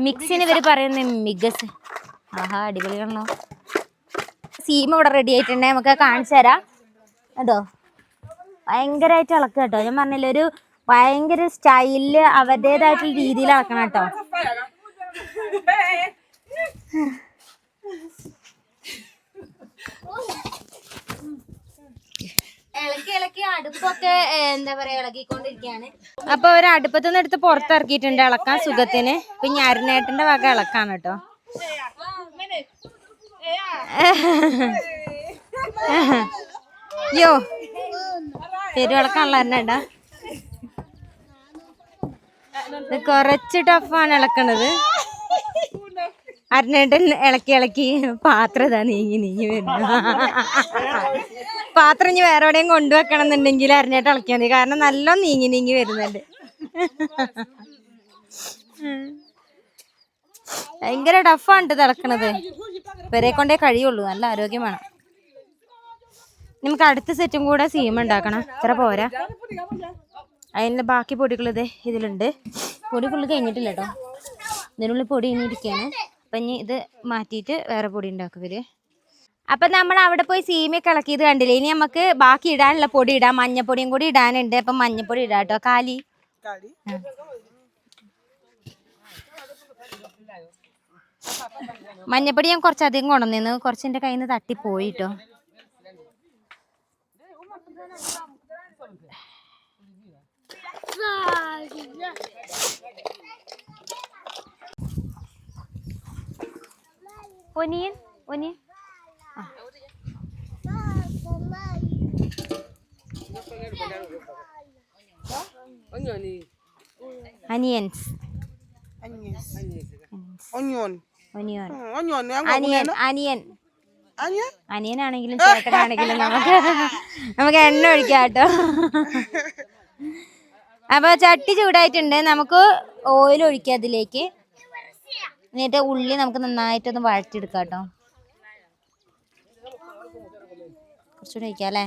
മിക്സിന് ഇവർ പറയുന്നത് മിക്സ്. ആഹാ, അടിപൊളിയാണല്ലോ. സീമ ഇവിടെ റെഡി ആയിട്ടുണ്ടെങ്കിൽ നമുക്ക് കാണിച്ചു തരാം കേട്ടോ. ഭയങ്കരമായിട്ട് ഇളക്കുക കേട്ടോ, ഞാൻ പറഞ്ഞില്ല, ഒരു ഭയങ്കര സ്റ്റൈലില് അവരുടേതായിട്ടുള്ള രീതിയിൽ ഇളക്കണം കേട്ടോ. ഇളക്കി അടുപ്പൊക്കെ എന്താ പറയാ ഇളക്കിക്കൊണ്ടിരിക്കുകയാണ്. അപ്പൊ ഒരു അടുപ്പത്തുനിന്ന് എടുത്ത് പുറത്തിറക്കിയിട്ടുണ്ട് ഇളക്കാൻ സുഖത്തിന്. ഇപ്പൊ ഞരനേട്ടന്റെ വക ഇളക്കാണ് കേട്ടോ. യോ പെരുവിളക്കാണല്ലോ എണ്ണ. ഇത് കുറച്ച് ടഫാണ് ഇളക്കണത്. അരനേട്ടൻ ഇളക്കി പാത്രം ഇതാ നീങ്ങി വരുന്നു. പാത്രം ഇനി വേറെ എവിടെയും കൊണ്ടുവെക്കണം എന്നുണ്ടെങ്കിൽ അരനേട്ടൻ ഇളക്കിയാൽ മതി, കാരണം നല്ല നീങ്ങി വരുന്നുണ്ട്. ഭയങ്കര ടഫാണ് ഇത് ഇളക്കണത്. ഇവരെ കൊണ്ടേ കഴിയുള്ളൂ, നല്ല ആരോഗ്യം വേണം. നമുക്ക് അടുത്ത സെറ്റും കൂടെ സീമ ഉണ്ടാക്കണം, ഇത്ര പോരാ. അതിൻ്റെ ബാക്കി പൊടികൾ ഇത് ഇതിലുണ്ട്. പൊടി ഫുള്ള് കഴിഞ്ഞിട്ടില്ല കേട്ടോ, ഇതിനുള്ളിൽ പൊടി ഇനിയിരിക്കുകയാണ്. അപ്പം ഇനി ഇത് മാറ്റിയിട്ട് വേറെ പൊടി ഉണ്ടാക്കും ഇവര്. അപ്പം നമ്മൾ അവിടെ പോയി സീമയൊക്കെ ഇളക്കിയത് കണ്ടില്ലേ. ഇനി നമുക്ക് ബാക്കി ഇടാനുള്ള പൊടി ഇടാം. മഞ്ഞപ്പൊടിയും കൂടി ഇടാനുണ്ട്. അപ്പം മഞ്ഞപ്പൊടി ഇടാം കേട്ടോ. കാലി മഞ്ഞപ്പൊടി ഞാൻ കുറച്ചധികം കൊണ്ടുവന്നിരുന്നു, കുറച്ച് എൻ്റെ കയ്യിൽ നിന്ന് തട്ടിപ്പോയി കേട്ടോ. ഒനിയൻ അനിയൻസ് അനിയനാണെങ്കിലും ചേട്ടനാണെങ്കിലും നമുക്ക് എണ്ണ ഒഴിക്കാം കേട്ടോ. അപ്പൊ ചട്ടി ചൂടായിട്ടുണ്ട്, നമുക്ക് ഓയിൽ ഒഴിക്കാം അതിലേക്ക്. എന്നിട്ട് ഉള്ളി നമുക്ക് നന്നായിട്ടൊന്ന് വഴറ്റിയെടുക്കാം കേട്ടോ. കുറച്ചുകൂടെ ഒഴിക്കാം അല്ലേ.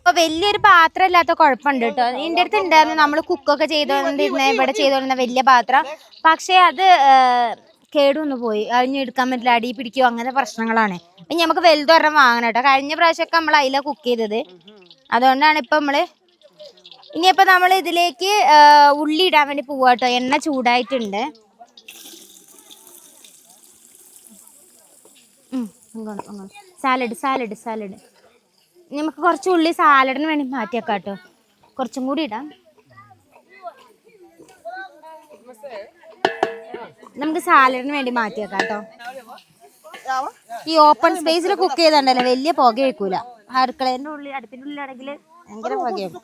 അപ്പൊ വലിയൊരു പാത്രം ഇല്ലാത്ത കുഴപ്പമുണ്ട് കേട്ടോ. ഇതിന്റെ അടുത്ത് ഉണ്ടായിരുന്നു നമ്മൾ കുക്കൊക്കെ ചെയ്തോണ്ടിരുന്ന ഇവിടെ ചെയ്തോണ്ടിരുന്ന വലിയ പാത്രം. പക്ഷെ അത് കേടുവന്ന് പോയി, അതിന് എടുക്കാൻ പറ്റില്ല, അടി പിടിക്കുകയോ അങ്ങനെ പ്രശ്നങ്ങളാണ്. ഇനി നമുക്ക് വലുതൊരെണ്ണം വാങ്ങണം കേട്ടോ. കഴിഞ്ഞ പ്രാവശ്യമൊക്കെ നമ്മൾ അതിലാണ് കുക്ക് ചെയ്തത്, അതുകൊണ്ടാണ് ഇപ്പൊ നമ്മള് ഇനിയിപ്പോ നമ്മൾ ഇതിലേക്ക് ഉള്ളി ഇടാൻ വേണ്ടി പോവാ കേട്ടോ. എണ്ണ ചൂടായിട്ടുണ്ട്. സാലഡ് നമുക്ക് കുറച്ച് ഉള്ളി സാലഡിന് വേണ്ടി മാറ്റിയേക്കാം കേട്ടോ. കുറച്ചും കൂടി ഇടാം. നമുക്ക് സാലഡിന് വേണ്ടി മാറ്റിയേക്കാം കേട്ടോ. ഈ ഓപ്പൺ സ്പേസിൽ കുക്ക് ചെയ്തിട്ടുണ്ടല്ലോ വലിയ പുക വെക്കൂല. അടുക്കളേന്റെ ഉള്ളിൽ അടുപ്പിന്റെ ഉള്ളിലാണെങ്കിൽ ഭയങ്കര പുകയാകും.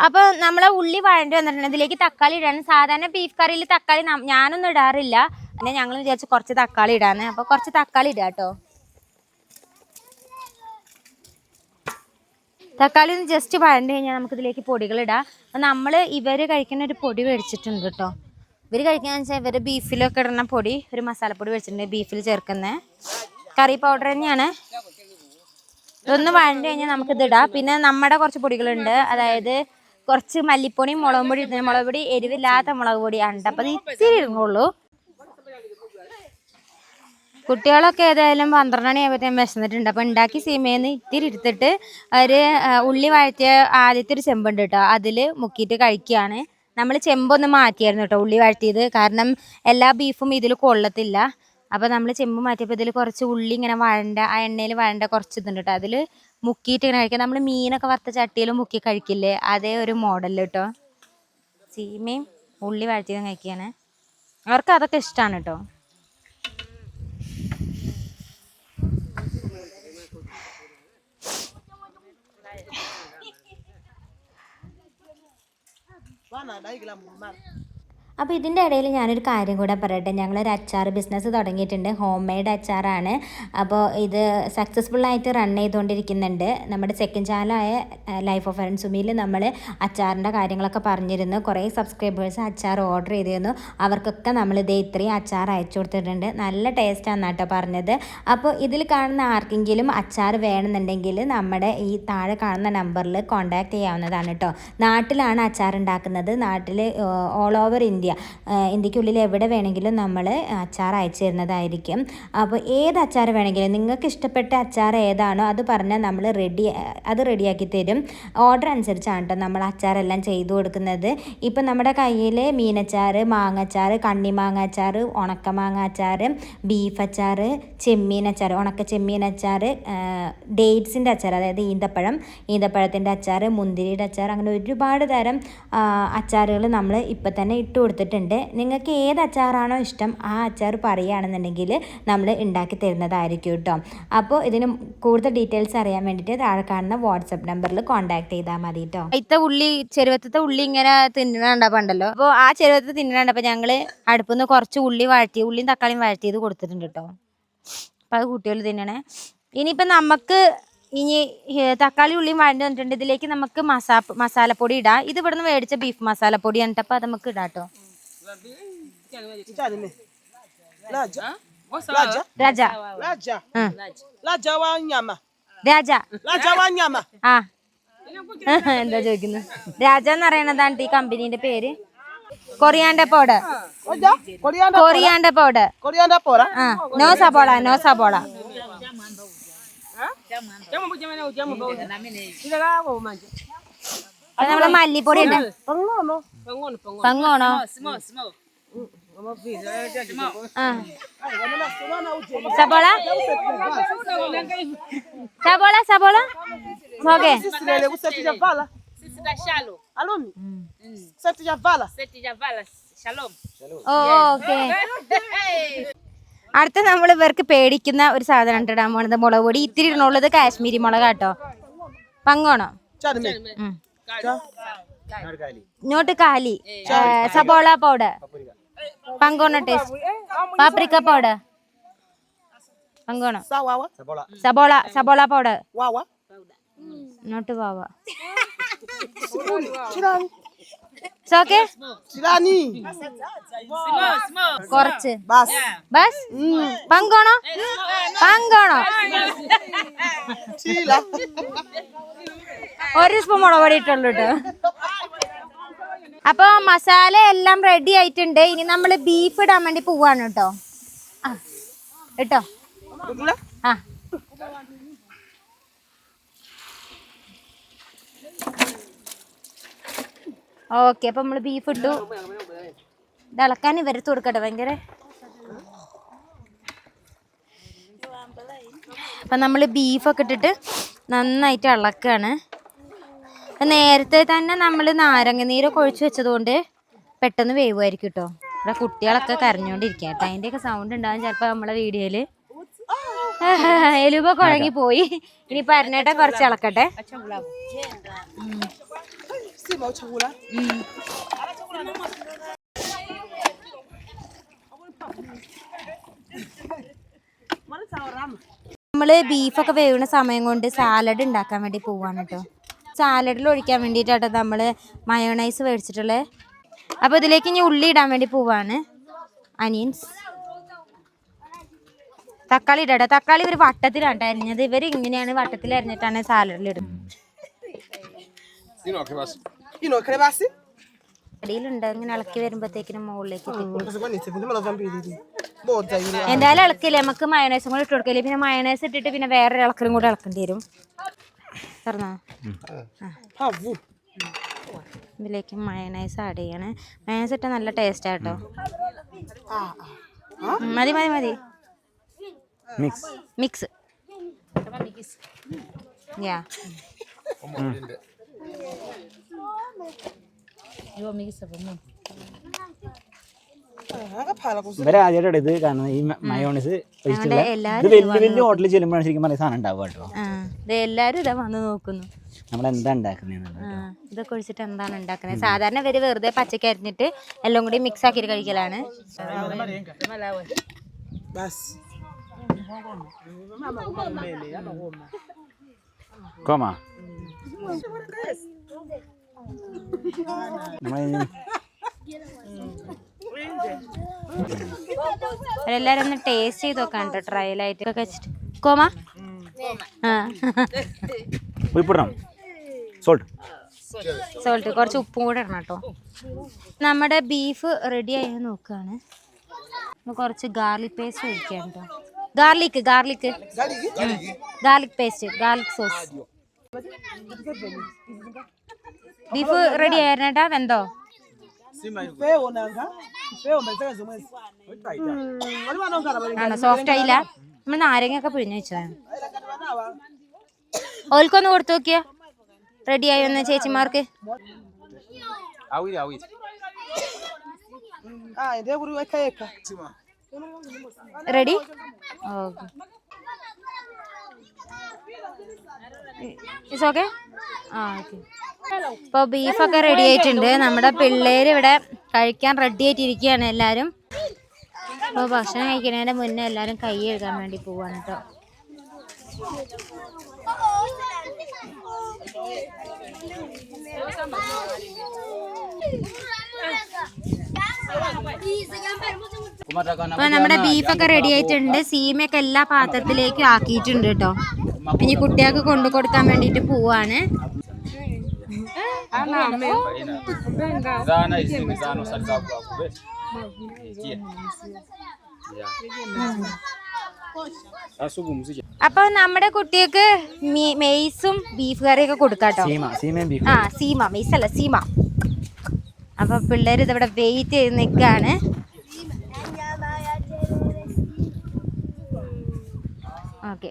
അപ്പൊ നമ്മളെ ഉള്ളി വഴണ്ടി വന്നിട്ടുണ്ട്. ഇതിലേക്ക് തക്കാളി ഇടാണ്. സാധാരണ ബീഫ് കറിയിൽ തക്കാളി ഞാനൊന്നും ഇടാറില്ല. പിന്നെ ഞങ്ങൾ വിചാരിച്ചു കുറച്ച് തക്കാളി ഇടാന്ന്. അപ്പൊ കുറച്ച് തക്കാളി ഇടാം കേട്ടോ. തക്കാളി ഒന്ന് ജസ്റ്റ് വഴണ്ടി കഴിഞ്ഞാൽ നമുക്ക് ഇതിലേക്ക് പൊടികൾ ഇടാം. അപ്പം നമ്മൾ ഇവർ കഴിക്കുന്ന ഒരു പൊടി മേടിച്ചിട്ടുണ്ട് കേട്ടോ. ഇവർ കഴിക്കാന്ന് വെച്ചാൽ ഇവർ ബീഫിലൊക്കെ ഇടുന്ന പൊടി, ഒരു മസാലപ്പൊടി മേടിച്ചിട്ടുണ്ട് ബീഫിൽ ചേർക്കുന്ന കറി പൗഡർ തന്നെയാണ്. ഇതൊന്ന് വഴണ്ടി കഴിഞ്ഞാൽ നമുക്കിത് ഇടാം. പിന്നെ നമ്മുടെ കുറച്ച് പൊടികളുണ്ട്, അതായത് കുറച്ച് മല്ലിപ്പൊടിയും മുളക് പൊടി എരിവില്ലാത്ത മുളക് പൊടിയാണ്. അപ്പം അത് ഇത്തിരി ഇടുന്നുള്ളൂ. കുട്ടികളൊക്കെ ഏതായാലും 12 മണിയാകുമ്പോഴത്തേക്കും വിശന്നിട്ടുണ്ട്. അപ്പം ഉണ്ടാക്കി സീമേന്ന് ഇത്തിരി എടുത്തിട്ട് അവർ ഉള്ളി വഴറ്റിയ ആദ്യത്തെ ഒരു ചെമ്പുണ്ട് കേട്ടോ, അതിൽ മുക്കിയിട്ട് കഴിക്കുകയാണ്. നമ്മൾ ചെമ്പൊന്ന് മാറ്റിയായിരുന്നു കേട്ടോ ഉള്ളി വഴറ്റിയത്, കാരണം എല്ലാ ബീഫും ഇതിൽ കൊള്ളത്തില്ല. അപ്പോൾ നമ്മൾ ചെമ്പ് മാറ്റിയപ്പോൾ ഇതിൽ കുറച്ച് ഉള്ളി ഇങ്ങനെ വഴണ്ട, ആ എണ്ണയിൽ വഴണ്ട കുറച്ച് ഇതുണ്ട് കേട്ടോ, അതിൽ മുക്കിയിട്ട് ഇങ്ങനെ കഴിക്കാം. നമ്മൾ മീനൊക്കെ വറുത്ത ചട്ടിയിൽ മുക്കി കഴിക്കില്ലേ, അതേ ഒരു മോഡൽ കേട്ടോ. സീമയും ഉള്ളി വഴറ്റിയതും കഴിക്കുകയാണ്. അവർക്ക് അതൊക്കെ ഇഷ്ടമാണ് കേട്ടോ. അപ്പോൾ ഇതിൻ്റെ ഇടയിൽ ഞാനൊരു കാര്യം കൂടെ പറയട്ടെ. ഞങ്ങളൊരു അച്ചാർ ബിസിനസ് തുടങ്ങിയിട്ടുണ്ട്, ഹോം മെയ്ഡ് അച്ചാറാണ്. അപ്പോൾ ഇത് സക്സസ്ഫുള്ളായിട്ട് റൺ ചെയ്തുകൊണ്ടിരിക്കുന്നുണ്ട്. നമ്മുടെ സെക്കൻഡ് ചാനലായ ലൈഫ് ഓഫ് സുമിയിൽ നമ്മൾ അച്ചാറിൻ്റെ കാര്യങ്ങളൊക്കെ പറഞ്ഞിരുന്നു. കുറേ സബ്സ്ക്രൈബേഴ്സ് അച്ചാർ ഓർഡർ ചെയ്തിരുന്നു. അവർക്കൊക്കെ നമ്മൾ ഇതേ ഇത്രയും അച്ചാർ അയച്ചു കൊടുത്തിട്ടുണ്ട്. നല്ല ടേസ്റ്റാണ് കേട്ടോ പറഞ്ഞത്. അപ്പോൾ ഇതിൽ കാണുന്ന ആർക്കെങ്കിലും അച്ചാർ വേണമെന്നുണ്ടെങ്കിൽ നമ്മുടെ ഈ താഴെ കാണുന്ന നമ്പറിൽ കോൺടാക്ട് ചെയ്യാവുന്നതാണ് കേട്ടോ. നാട്ടിലാണ് അച്ചാർ ഉണ്ടാക്കുന്നത്, നാട്ടിൽ ഓൾ ഓവർ ഇന്ത്യക്കുള്ളിൽ എവിടെ വേണമെങ്കിലും നമ്മൾ അച്ചാർ അയച്ചു തരുന്നതായിരിക്കും. അപ്പോൾ ഏത് അച്ചാർ വേണമെങ്കിലും നിങ്ങൾക്ക് ഇഷ്ടപ്പെട്ട അച്ചാർ ഏതാണോ അത് പറഞ്ഞാൽ നമ്മൾ റെഡിയാക്കി തരും. ഓർഡർ അനുസരിച്ചാണ് കേട്ടോ നമ്മൾ അച്ചാറെല്ലാം ചെയ്തു കൊടുക്കുന്നത്. ഇപ്പം നമ്മുടെ കയ്യിൽ മീനച്ചാർ, മാങ്ങച്ചാർ, കണ്ണിമാങ്ങ അച്ചാർ, ഉണക്കമാങ്ങ അച്ചാർ, ബീഫ് അച്ചാർ, ചെമ്മീൻ അച്ചാർ, ഉണക്ക ചെമ്മീൻ അച്ചാർ, ഡേറ്റ്സിൻ്റെ അച്ചാർ, അതായത് ഈന്തപ്പഴത്തിൻ്റെ അച്ചാർ, മുന്തിരിയുടെ അച്ചാർ, അങ്ങനെ ഒരുപാട് തരം അച്ചാറുകൾ നമ്മൾ ഇപ്പം തന്നെ ഇട്ട് കൊടുത്തിട്ടുണ്ട്. നിങ്ങൾക്ക് ഏത് അച്ചാറാണോ ഇഷ്ടം ആ അച്ചാർ പറയുകയാണെന്നുണ്ടെങ്കിൽ നമ്മൾ ഉണ്ടാക്കി തരുന്നതായിരിക്കും കേട്ടോ. അപ്പോൾ ഇതിന് കൂടുതൽ ഡീറ്റെയിൽസ് അറിയാൻ വേണ്ടിയിട്ട് താഴെ കാണുന്ന വാട്സപ്പ് നമ്പറിൽ കോൺടാക്ട് ചെയ്താൽ മതി കേട്ടോ. ചെരുവത്തത്തെ ഉള്ളി ഇങ്ങനെ തിന്നണ്ടപ്പുണ്ടല്ലോ, അപ്പോൾ ആ ചെരുവത്ത് തിന്നണ്ടപ്പോൾ ഞങ്ങൾ അടുപ്പിൽ നിന്ന് കുറച്ച് ഉള്ളിയും തക്കാളിയും വഴറ്റിയത് കൊടുത്തിട്ടുണ്ട് കേട്ടോ. അപ്പോൾ അത് കുട്ടികൾ തിന്നണേ. ഇനിയിപ്പോൾ നമുക്ക് തക്കാളി ഉള്ളിയും വഴണ്ടി വന്നിട്ടുണ്ട്. ഇതിലേക്ക് നമുക്ക് മസാലപ്പൊടി ഇടാം. ഇത് ഇവിടുന്ന് മേടിച്ച ബീഫ് മസാലപ്പൊടിയാണ് കേട്ടോ. അപ്പോൾ അത് നമുക്ക് ഇടാം കേട്ടോ. എന്താ ചോദിക്കുന്നത്? രാജ എന്ന് പറയണതാണ് ഈ കമ്പനീന്റെ പേര്. Coriander powder. നോ സബോള. നമ്മളെ മല്ലിപ്പൊടി ഉണ്ട്. പങ്ങോണോ? സബോള ഓക്കെ. അടുത്ത നമ്മൾ ഇവർക്ക് പേടിക്കുന്ന ഒരു സാധനം ഇടാൻ പോണത് മുളക് പൊടി. ഇത്തിരി ഇടണുള്ളത് കാശ്മീരി മുളക് കേട്ടോ. പങ്ങോണോ? ഇങ്ങോട്ട് കാലി. സബോള powder. Pangona taste. Paprika powder. Pangona. Sabola powder. Wawa. Not wawa. It's okay? Chilani. Korche. Bas. Bas? Pangona? Pangona. Chila. ഒരു സ്പൂൺ മുളക് പൊടി ഇട്ടുള്ളൂ കേട്ടോ. അപ്പൊ മസാല എല്ലാം റെഡി ആയിട്ടുണ്ട്. ഇനി നമ്മൾ ബീഫ് ഇടാൻ വേണ്ടി പോവാണ് കേട്ടോ. കേട്ടോ ആ ഓക്കെ. അപ്പൊ നമ്മള് ബീഫ് ഇട്ടു. ഇത് ഇളക്കാൻ ഇവരത്ത് കൊടുക്കട്ടെ. ഭയങ്കര അപ്പൊ നമ്മള് ബീഫൊക്കെ ഇട്ടിട്ട് നന്നായിട്ട് ഇളക്കാണ്. നേരത്തെ തന്നെ നമ്മൾ നാരങ്ങ നീരൊക്കെ ഒഴിച്ച് വെച്ചതുകൊണ്ട് പെട്ടെന്ന് വേവുമായിരിക്കും കേട്ടോ. ഇവിടെ കുട്ടികളൊക്കെ കരഞ്ഞോണ്ടിരിക്കുക കേട്ടോ. അതിൻ്റെയൊക്കെ സൗണ്ട് ഉണ്ടാവും ചിലപ്പോൾ നമ്മളെ വീഡിയോയില്. എലുമ്പൊക്കെ ഉഴങ്ങി പോയി. ഇനിയിപ്പോൾ അരനേട്ട കുറച്ച് ഇളക്കട്ടെ. നമ്മള് ബീഫൊക്കെ വേവുന്ന സമയം കൊണ്ട് സാലഡ് ഉണ്ടാക്കാൻ വേണ്ടി പോവാണ് കേട്ടോ. സാലഡിൽ ഒഴിക്കാൻ വേണ്ടിയിട്ടാട്ടോ നമ്മൾ മയോണൈസ് മേടിച്ചിട്ടുള്ളത്. അപ്പോൾ ഇതിലേക്ക് ഇനി ഉള്ളി ഇടാൻ വേണ്ടി പോവാണ്. അനിയൻസ് തക്കാളി ഇടട്ടെ. തക്കാളി ഇവർ വട്ടത്തിലാണ് അരിഞ്ഞത്. ഇവർ ഇങ്ങനെയാണ് വട്ടത്തിൽ അരിഞ്ഞിട്ടാണ് സാലഡിൽ ഇടുന്നത്. അടിയിലുണ്ട്. ഇങ്ങനെ ഇളക്കി വരുമ്പോഴത്തേക്കിനും മുകളിലേക്ക് എന്തായാലും ഇളക്കില്ലേ. നമുക്ക് മയോണൈസും കൂടെ ഇട്ട് കൊടുക്കില്ലേ. പിന്നെ മയോണൈസ് ഇട്ടിട്ട് പിന്നെ വേറൊരു ഇളക്കലും കൂടെ ഇളക്കേണ്ടി വരും. പറഞ്ഞോ ഇതിലേക്ക് മയോണൈസ് ആഡ് ചെയ്യണേ. മയോണൈസ് ഇട്ടാൽ നല്ല ടേസ്റ്റ് ആട്ടോ. മതി മതി മതി. മിക്സ് യാ ഇവരെ ആദ്യമായിട്ട് ഇത് കാണുന്നത് ഈ മയോണൈസ് വലിയ ഹോട്ടലിൽ ചെല്ലുമ്പോഴാണ് ശരിക്കും പറഞ്ഞ സാധനം ഉണ്ടാവുക കേട്ടോ. എല്ലാരും ഇതാ വന്ന് നോക്കുന്നു നമ്മളെന്താ ഉണ്ടാക്കുന്നത്. ഇതൊക്കെ ഒഴിച്ചിട്ട് എന്താണ് ഉണ്ടാക്കുന്നത്. സാധാരണ ഇവര് വെറുതെ പച്ചക്ക് അരിഞ്ഞിട്ട് എല്ലാം കൂടി മിക്സ് ആക്കിയിട്ട് കഴിക്കലാണ്. എല്ലാരും ഒന്ന് ടേസ്റ്റ് ചെയ്ത് നോക്കാൻ കേട്ടോ. ട്രയലായിട്ട് വെച്ചിട്ട് കോമ സോൾട്ട് കുറച്ച് ഉപ്പും കൂടെ ഇടണം കേട്ടോ. നമ്മുടെ ബീഫ് റെഡി ആയി നോക്കുകയാണ്. കുറച്ച് ഗാർലിക് പേസ്റ്റ് ഒഴിക്കാം കേട്ടോ. Garlic paste, garlic sauce. Beef ready ആയിരുന്നേട്ടാ. വെന്തോ? ആണോ? സോഫ്റ്റ് ആയില്ല. നമ്മൾ നാരങ്ങയൊക്കെ പിഴിഞ്ഞ് വെച്ചതാണ്. ഓൽക്കൊന്ന് കൊടുത്തു നോക്കിയാ റെഡി ആയി വന്ന ചേച്ചിമാർക്ക്. റെഡി? ഓക്കെ. It's okay. ആ ഓക്കെ. ഇപ്പോൾ ബീഫൊക്കെ റെഡി ആയിട്ടുണ്ട്. നമ്മുടെ പിള്ളേര് ഇവിടെ കഴിക്കാൻ റെഡി ആയിട്ടിരിക്കുകയാണ് എല്ലാവരും. അപ്പോൾ ഭക്ഷണം കഴിക്കുന്നതിൻ്റെ മുന്നേ എല്ലാവരും കൈ കഴുകാൻ വേണ്ടി പോവാണ് കേട്ടോ. അപ്പൊ നമ്മുടെ ബീഫൊക്കെ റെഡി ആയിട്ടുണ്ട്. സീമയൊക്കെ എല്ലാ പാത്രത്തിലേക്കും ആക്കിയിട്ടുണ്ട് കേട്ടോ. ഇനി കുട്ടികൾക്ക് കൊണ്ടു കൊടുക്കാൻ വേണ്ടിട്ട് പോവാണ്. അപ്പൊ നമ്മുടെ കുട്ടികൾക്ക് മെയ്സും ബീഫ് കറിയൊക്കെ കൊടുക്കാട്ടോ. ആ സീമ, മെയ്സ് അല്ല സീമ. അപ്പൊ പിള്ളേർ ഇതിവിടെ വെയിറ്റ് ചെയ്ത് നിൽക്കാണ്. ഓക്കെ.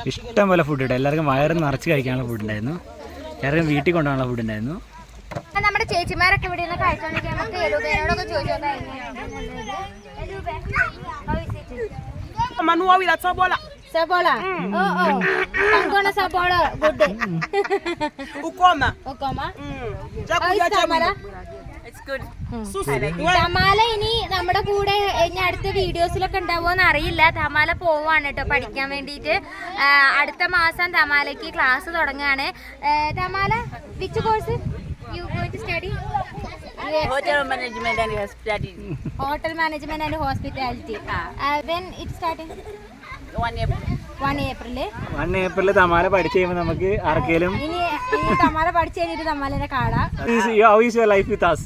ഇഷ്ടം പോലെ ഫുഡ് ഉണ്ട്. എല്ലാവർക്കും വയറ് നിറച്ച് കഴിക്കാനുള്ള ഫുഡ് ഉണ്ടായിരുന്നു. എല്ലാവർക്കും വീട്ടിൽ കൊണ്ടുപോകാനുള്ള ഫുഡ് ഉണ്ടായിരുന്നു. നമ്മുടെ ചേച്ചിമാരൊക്കെ ഇവിടെ നിന്ന് കഴിച്ചോണ്ടിരിക്കാൻ നമുക്ക് എലൂബേനോടൊക്കെ ചോദിച്ചോണ്ടായിരുന്നു. Sabola. I'm gonna sabola. Good. Ukoma. How is Tamala? It's good. തമാല ഇനി നമ്മുടെ കൂടെ ഇനി അടുത്ത വീഡിയോസിലൊക്കെ ഉണ്ടാവുമോന്ന് അറിയില്ല. തമാല പോവാണ് കേട്ടോ പഠിക്കാൻ വേണ്ടിയിട്ട്. അടുത്ത മാസം തമാലയ്ക്ക് ക്ലാസ് തുടങ്ങുകയാണ്. Thamala which course you going to study? Hotel management and hospitality. Hotel management and hospitality. When it starting? 1 April. 1 April തമാല പഠിച്ചു കഴിയുമ്പോൾ നമുക്ക് ആർക്കെങ്കിലും ഇനി തമാല പഠിച്ചു കഴിഞ്ഞിട്ട് തമാലിനെ കാണാം. How is your life with us?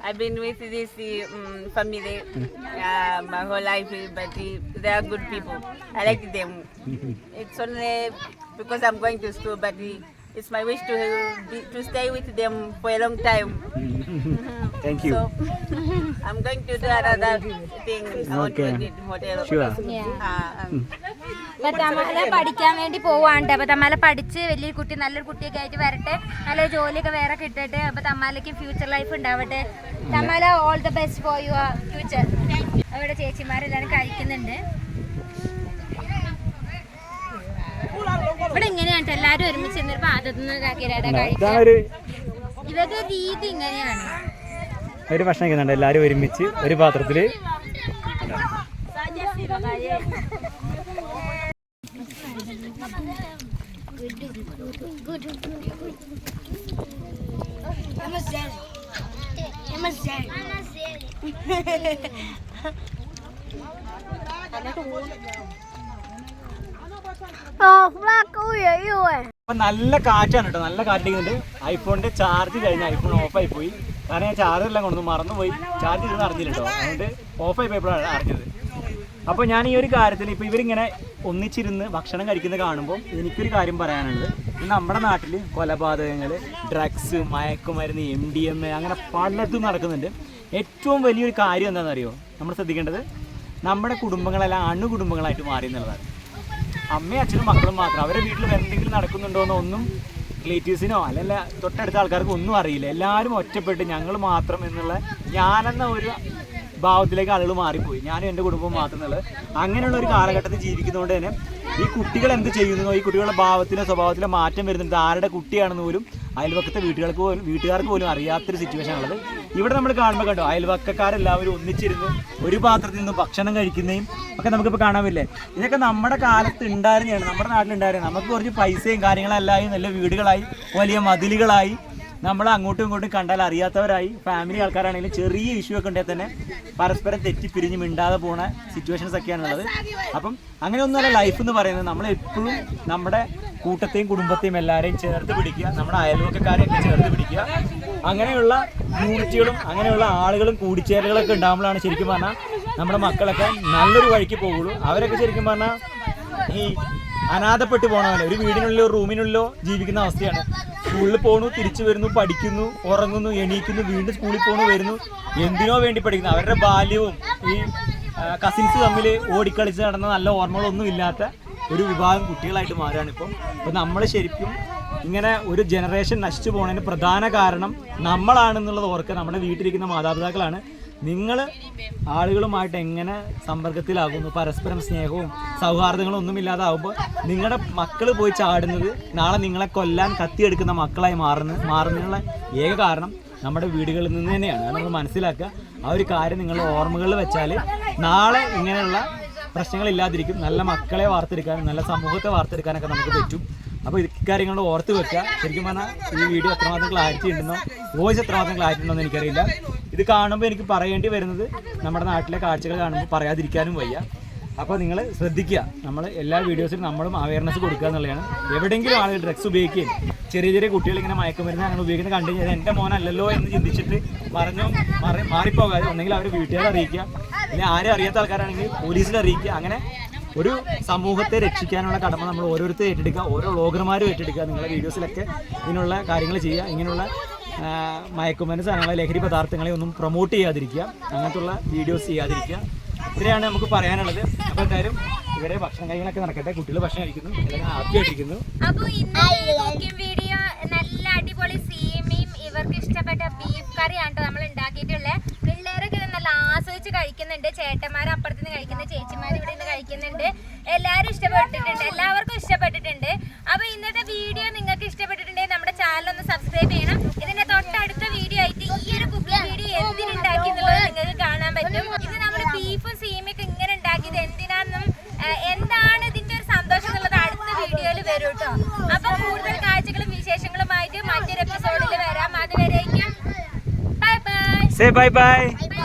I've been with this family my whole life, but they are good people. I like them. It's only because I'm going to school, but it's my wish to stay with them for a long time. Thank you. So I'm going to do another thing. I want to Okay. do hotel. Sure. അപ്പൊ തമാല പഠിക്കാൻ വേണ്ടി പോവാണ്ട്. അപ്പൊ തമാല പഠിച്ച് വലിയൊരു കുട്ടി നല്ലൊരു കുട്ടിയൊക്കെ ആയിട്ട് വരട്ടെ, നല്ലൊരു ജോലിയൊക്കെ വേറെ കിട്ടട്ടെ. അപ്പൊ തമാലയ്ക്ക് ഫ്യൂച്ചർ ലൈഫ് ഉണ്ടാവട്ടെ. Tamala all the best for your future. അവിടെ ചേച്ചിമാരെല്ലാരും കഴിക്കുന്നുണ്ട്. ഇവിടെ ഇങ്ങനെയാണ് എല്ലാരും ഒരുമിച്ച് ഒരു പാത്രത്തിൽ കഴിക്കുക. ഇവരുടെ രീതി ഇങ്ങനെയാണ്. ഒരു ഭക്ഷണം കഴിക്കുന്നുണ്ട് എല്ലാവരും ഒരുമിച്ച് ഒരു പാത്രത്തിൽ. നല്ല കാറ്റാണ് കേട്ടോ, നല്ല കാറ്റിക്കുന്നുണ്ട്. ഐഫോണിന്റെ ചാർജ് കഴിഞ്ഞ ഐഫോൺ ഓഫായി പോയി. കാരണം ഞാൻ ചാർജറെല്ലാം കൊണ്ടു മറന്നുപോയി. ചാർജ് ഇരുന്ന് അറിഞ്ഞില്ല കേട്ടോ, അതുകൊണ്ട് ഓഫായി പോയപ്പോഴാണ് അറിഞ്ഞത്. അപ്പോൾ ഞാൻ ഈ ഒരു കാര്യത്തിൽ ഇപ്പോൾ ഇവരിങ്ങനെ ഒന്നിച്ചിരുന്ന് ഭക്ഷണം കഴിക്കുന്നത് കാണുമ്പോൾ എനിക്കൊരു കാര്യം പറയാനുള്ളത്, നമ്മുടെ നാട്ടിൽ കൊലപാതകങ്ങൾ, ഡ്രഗ്സ്, മയക്കുമരുന്ന്, MDMA അങ്ങനെ പലതും നടക്കുന്നുണ്ട്. ഏറ്റവും വലിയൊരു കാര്യം എന്താണെന്ന് അറിയോ നമ്മൾ ശ്രദ്ധിക്കേണ്ടത്? നമ്മുടെ കുടുംബങ്ങളെല്ലാം അണുകുടുംബങ്ങളായിട്ട് മാറി എന്നുള്ളതാണ്. അമ്മയും അച്ഛനും മക്കളും മാത്രം. അവരുടെ വീട്ടിൽ എന്തെങ്കിലും നടക്കുന്നുണ്ടോയെന്നോ ഒന്നും റിലേറ്റീവ്സിനോ അല്ലെങ്കിൽ തൊട്ടടുത്ത ആൾക്കാർക്ക് ഒന്നും അറിയില്ല. എല്ലാവരും ഒറ്റപ്പെട്ട് ഞങ്ങൾ മാത്രം എന്നുള്ള ഞാനെന്ന ഒരു ഭാവത്തിലേക്ക് ആളുകൾ മാറിപ്പോയി. ഞാനും എൻ്റെ കുടുംബം മാത്രം എന്നുള്ളത്. അങ്ങനെയുള്ള ഒരു കാലഘട്ടത്തിൽ ജീവിക്കുന്നതുകൊണ്ട് തന്നെ ഈ കുട്ടികൾ എന്ത് ചെയ്യുന്നതോ ഈ കുട്ടികളുടെ ഭാവത്തിലോ സ്വഭാവത്തിലോ മാറ്റം വരുന്നുണ്ട്. ആരുടെ കുട്ടിയാണെന്ന് പോലും അയൽവക്കത്തെ വീട്ടുകാർക്ക് പോലും അറിയാത്തൊരു സിറ്റുവേഷൻ ഉള്ളത്. ഇവിടെ നമ്മൾ കാണുമ്പോൾ കണ്ടോ, അയൽവക്കക്കാരെല്ലാവരും ഒന്നിച്ചിരുന്ന് ഒരു പാത്രത്തിൽ നിന്ന് ഭക്ഷണം കഴിക്കുന്നതും ഒക്കെ നമുക്കിപ്പോൾ കാണാൻ പറ്റില്ലേ. ഇതൊക്കെ നമ്മുടെ കാലത്ത് ഉണ്ടായിരുന്നതാണ്, നമ്മുടെ നാട്ടിലുണ്ടായിരുന്നത്. നമുക്ക് കുറച്ച് പൈസയും കാര്യങ്ങളെല്ലാം നല്ല വീടുകളായി, വലിയ മതിലുകളായി, നമ്മൾ അങ്ങോട്ടും ഇങ്ങോട്ടും കണ്ടാൽ അറിയാത്തവരായി, ഫാമിലി ആൾക്കാരാണെങ്കിലും ചെറിയ ഇഷ്യൂ ഒക്കെ ഉണ്ടെങ്കിൽ തന്നെ പരസ്പരം തെറ്റിപ്പിരിഞ്ഞ് മിണ്ടാതെ പോണ സിറ്റുവേഷൻസ് ഒക്കെയാണുള്ളത്. അപ്പം അങ്ങനെയൊന്നുമല്ല ലൈഫ് എന്ന് പറയുന്നത്. നമ്മളെപ്പോഴും നമ്മുടെ കൂട്ടത്തെയും കുടുംബത്തെയും എല്ലാവരെയും ചേർത്ത് പിടിക്കുക, നമ്മുടെ അയൽവക്കക്കാരെയൊക്കെ ചേർത്ത് പിടിക്കുക. അങ്ങനെയുള്ള യൂണിറ്റുകളും അങ്ങനെയുള്ള ആളുകളും കൂടിച്ചേരലുകളൊക്കെ ഉണ്ടാകുമ്പോഴാണ് ശരിക്കും പറഞ്ഞാൽ നമ്മുടെ മക്കളൊക്കെ നല്ലൊരു വഴിക്ക് പോകുള്ളൂ. അവരൊക്കെ ശരിക്കും പറഞ്ഞാൽ ഈ അനാഥപ്പെട്ട് പോകണമല്ലോ, ഒരു വീടിനുള്ളിലോ റൂമിനുള്ളിലോ ജീവിക്കുന്ന അവസ്ഥയാണ്. സ്കൂളിൽ പോകണു, തിരിച്ചു വരുന്നു, പഠിക്കുന്നു, ഉറങ്ങുന്നു, എണീക്കുന്നു, വീണ്ടും സ്കൂളിൽ പോകണു, വരുന്നു. എന്തിനോ വേണ്ടി പഠിക്കുന്നു. അവരുടെ ബാല്യവും ഈ കസിൻസ് തമ്മിൽ ഓടിക്കളിച്ച് നടന്ന നല്ല ഓർമ്മകളൊന്നും ഇല്ലാത്ത ഒരു വിഭാഗം കുട്ടികളായിട്ട് മാറുകയാണ് ഇപ്പം. അപ്പോൾ നമ്മൾ ശരിക്കും ഇങ്ങനെ ഒരു ജനറേഷൻ നശിച്ചു പോകുന്നതിന് പ്രധാന കാരണം നമ്മളാണെന്നുള്ളത് ഓർക്കുക. നമ്മുടെ വീട്ടിലിരിക്കുന്ന മാതാപിതാക്കളാണ്. നിങ്ങൾ ആളുകളുമായിട്ട് എങ്ങനെ സമ്പർക്കത്തിലാകുന്നു, പരസ്പരം സ്നേഹവും സൗഹാർദ്ദങ്ങളും ഒന്നുമില്ലാതാവുമ്പോൾ നിങ്ങളുടെ മക്കൾ പോയി ചാടുന്നത് നാളെ നിങ്ങളെ കൊല്ലാൻ കത്തിയെടുക്കുന്ന മക്കളായി മാറുന്നതിനുള്ള ഏക കാരണം നമ്മുടെ വീടുകളിൽ നിന്ന് തന്നെയാണ്. അത് നമ്മൾ മനസ്സിലാക്കുക. ആ ഒരു കാര്യം നിങ്ങളുടെ ഓർമ്മകളിൽ വെച്ചാൽ നാളെ ഇങ്ങനെയുള്ള പ്രശ്നങ്ങളില്ലാതിരിക്കും. നല്ല മക്കളെ വാർത്തെടുക്കാനും നല്ല സമൂഹത്തെ വാർത്തെടുക്കാനൊക്കെ നമുക്ക് പറ്റും. അപ്പോൾ ഇക്കാര്യങ്ങൾ ഓർത്ത് വെക്കുക. ശരിക്കും പറഞ്ഞാൽ ഈ വീഡിയോ എത്രമാത്രം ക്ലാരിറ്റി ഉണ്ടെന്നോ വോയിസ് എത്രമാത്രം ക്ലാരിറ്റി ഉണ്ടോ എന്ന് എനിക്കറിയില്ല. ഇത് കാണുമ്പോൾ എനിക്ക് പറയേണ്ടി വരുന്നത് നമ്മുടെ നാട്ടിലെ കാഴ്ചകൾ കാണുമ്പോൾ പറയാതിരിക്കാനും വയ്യ. അപ്പോൾ നിങ്ങൾ ശ്രദ്ധിക്കുക. നമ്മൾ എല്ലാ വീഡിയോസിലും നമ്മളും അവയർനെസ് കൊടുക്കുക എന്നുള്ളതാണ്. എവിടെയെങ്കിലും ആളുകൾ ഡ്രഗ്സ് ഉപയോഗിക്കുകയും ചെറിയ ചെറിയ കുട്ടികൾ ഇങ്ങനെ മയക്കുമരുന്ന് അങ്ങനെ ഉപയോഗിക്കുന്നത് കണ്ടു കഴിഞ്ഞാൽ എൻ്റെ മോനല്ലല്ലോ എന്ന് ചിന്തിച്ചിട്ട് മാറിപ്പോകാതെ ഒന്നെങ്കിൽ അവർ വീട്ടുകാരെ അറിയിക്കുക, പിന്നെ ആരും അറിയാത്ത ആൾക്കാരാണെങ്കിൽ പോലീസിൽ അറിയിക്കുക. അങ്ങനെ ഒരു സമൂഹത്തെ രക്ഷിക്കാനുള്ള കടമ നമ്മൾ ഓരോരുത്തരും ഏറ്റെടുക്കുക, ഓരോ വ്ളോഗർമാരും ഏറ്റെടുക്കുക. നിങ്ങളുടെ വീഡിയോസിലൊക്കെ ഇതിനുള്ള കാര്യങ്ങൾ ചെയ്യുക. ഇങ്ങനെയുള്ള മയക്കുമരുന്ന് സാധനങ്ങളെ ലഹരി പദാർത്ഥങ്ങളെ ഒന്നും പ്രൊമോട്ട് ചെയ്യാതിരിക്കുക, അങ്ങനത്തുള്ള വീഡിയോസ് ചെയ്യാതിരിക്കുക. ഇത്രയാണ് നമുക്ക് പറയാനുള്ളത്. അപ്പോൾ എന്തായാലും ഇവരെ ഭക്ഷണം കഴിക്കാനൊക്കെ നടക്കട്ടെ. കുട്ടികൾ ഭക്ഷണം കഴിക്കുന്നു, എല്ലാവരും ഹാപ്പി ആയിട്ടിരിക്കുന്നു. അപ്പോൾ ഇന്നത്തെ വീഡിയോ നല്ല അടിപൊളി സീമയും ഇവർക്ക് ഇഷ്ടപ്പെട്ട ബീഫ് കറിയാണ് നമ്മൾ ഉണ്ടാക്കിയിട്ടുള്ളത്. പിള്ളേരൊക്കെ ഇത് നല്ല ആസ്വദിച്ച് കഴിക്കുന്നുണ്ട്. ചേട്ടന്മാർ അപ്പുറത്ത് നിന്ന് കഴിക്കുന്നുണ്ട്, ചേച്ചിമാർ ഇവിടെ നിന്ന് കഴിക്കുന്നുണ്ട്. എല്ലാവരും ഇഷ്ടപ്പെട്ടിട്ടുണ്ട്, എല്ലാവർക്കും ഇഷ്ടപ്പെട്ടിട്ടുണ്ട്. അപ്പോൾ ഇന്നത്തെ വീഡിയോ നിങ്ങൾക്ക് ഇഷ്ടപ്പെട്ടിട്ടുണ്ടെങ്കിൽ നമ്മുടെ ചാനൽ ഒന്ന് സബ്സ്ക്രൈബ് ചെയ്യണം. ഇതിന്റെ തൊട്ടടുത്ത വീഡിയോ ആയിട്ട് ഈ ഒരു കുക്കിംഗ് വീഡിയോ എന്തിനുണ്ടാക്കി എന്നുള്ളത് നിങ്ങൾക്ക് കാണാൻ പറ്റും. ഇത് നമ്മൾ ബീഫും സീമയൊക്കെ ഇങ്ങനെ ഉണ്ടാക്കിയത് എന്തിനാണെന്നും എന്താണ് ഇതിന്റെ ഒരു സന്തോഷം എന്നുള്ളത് അടുത്ത വീഡിയോയിൽ വരും കേട്ടോ. അപ്പൊ കൂടുതൽ കാഴ്ചകളും വിശേഷങ്ങളുമായിട്ട് മറ്റൊരു എപ്പിസോഡിൽ വരാം. അതുവരേക്കും bye bye. Say bye bye.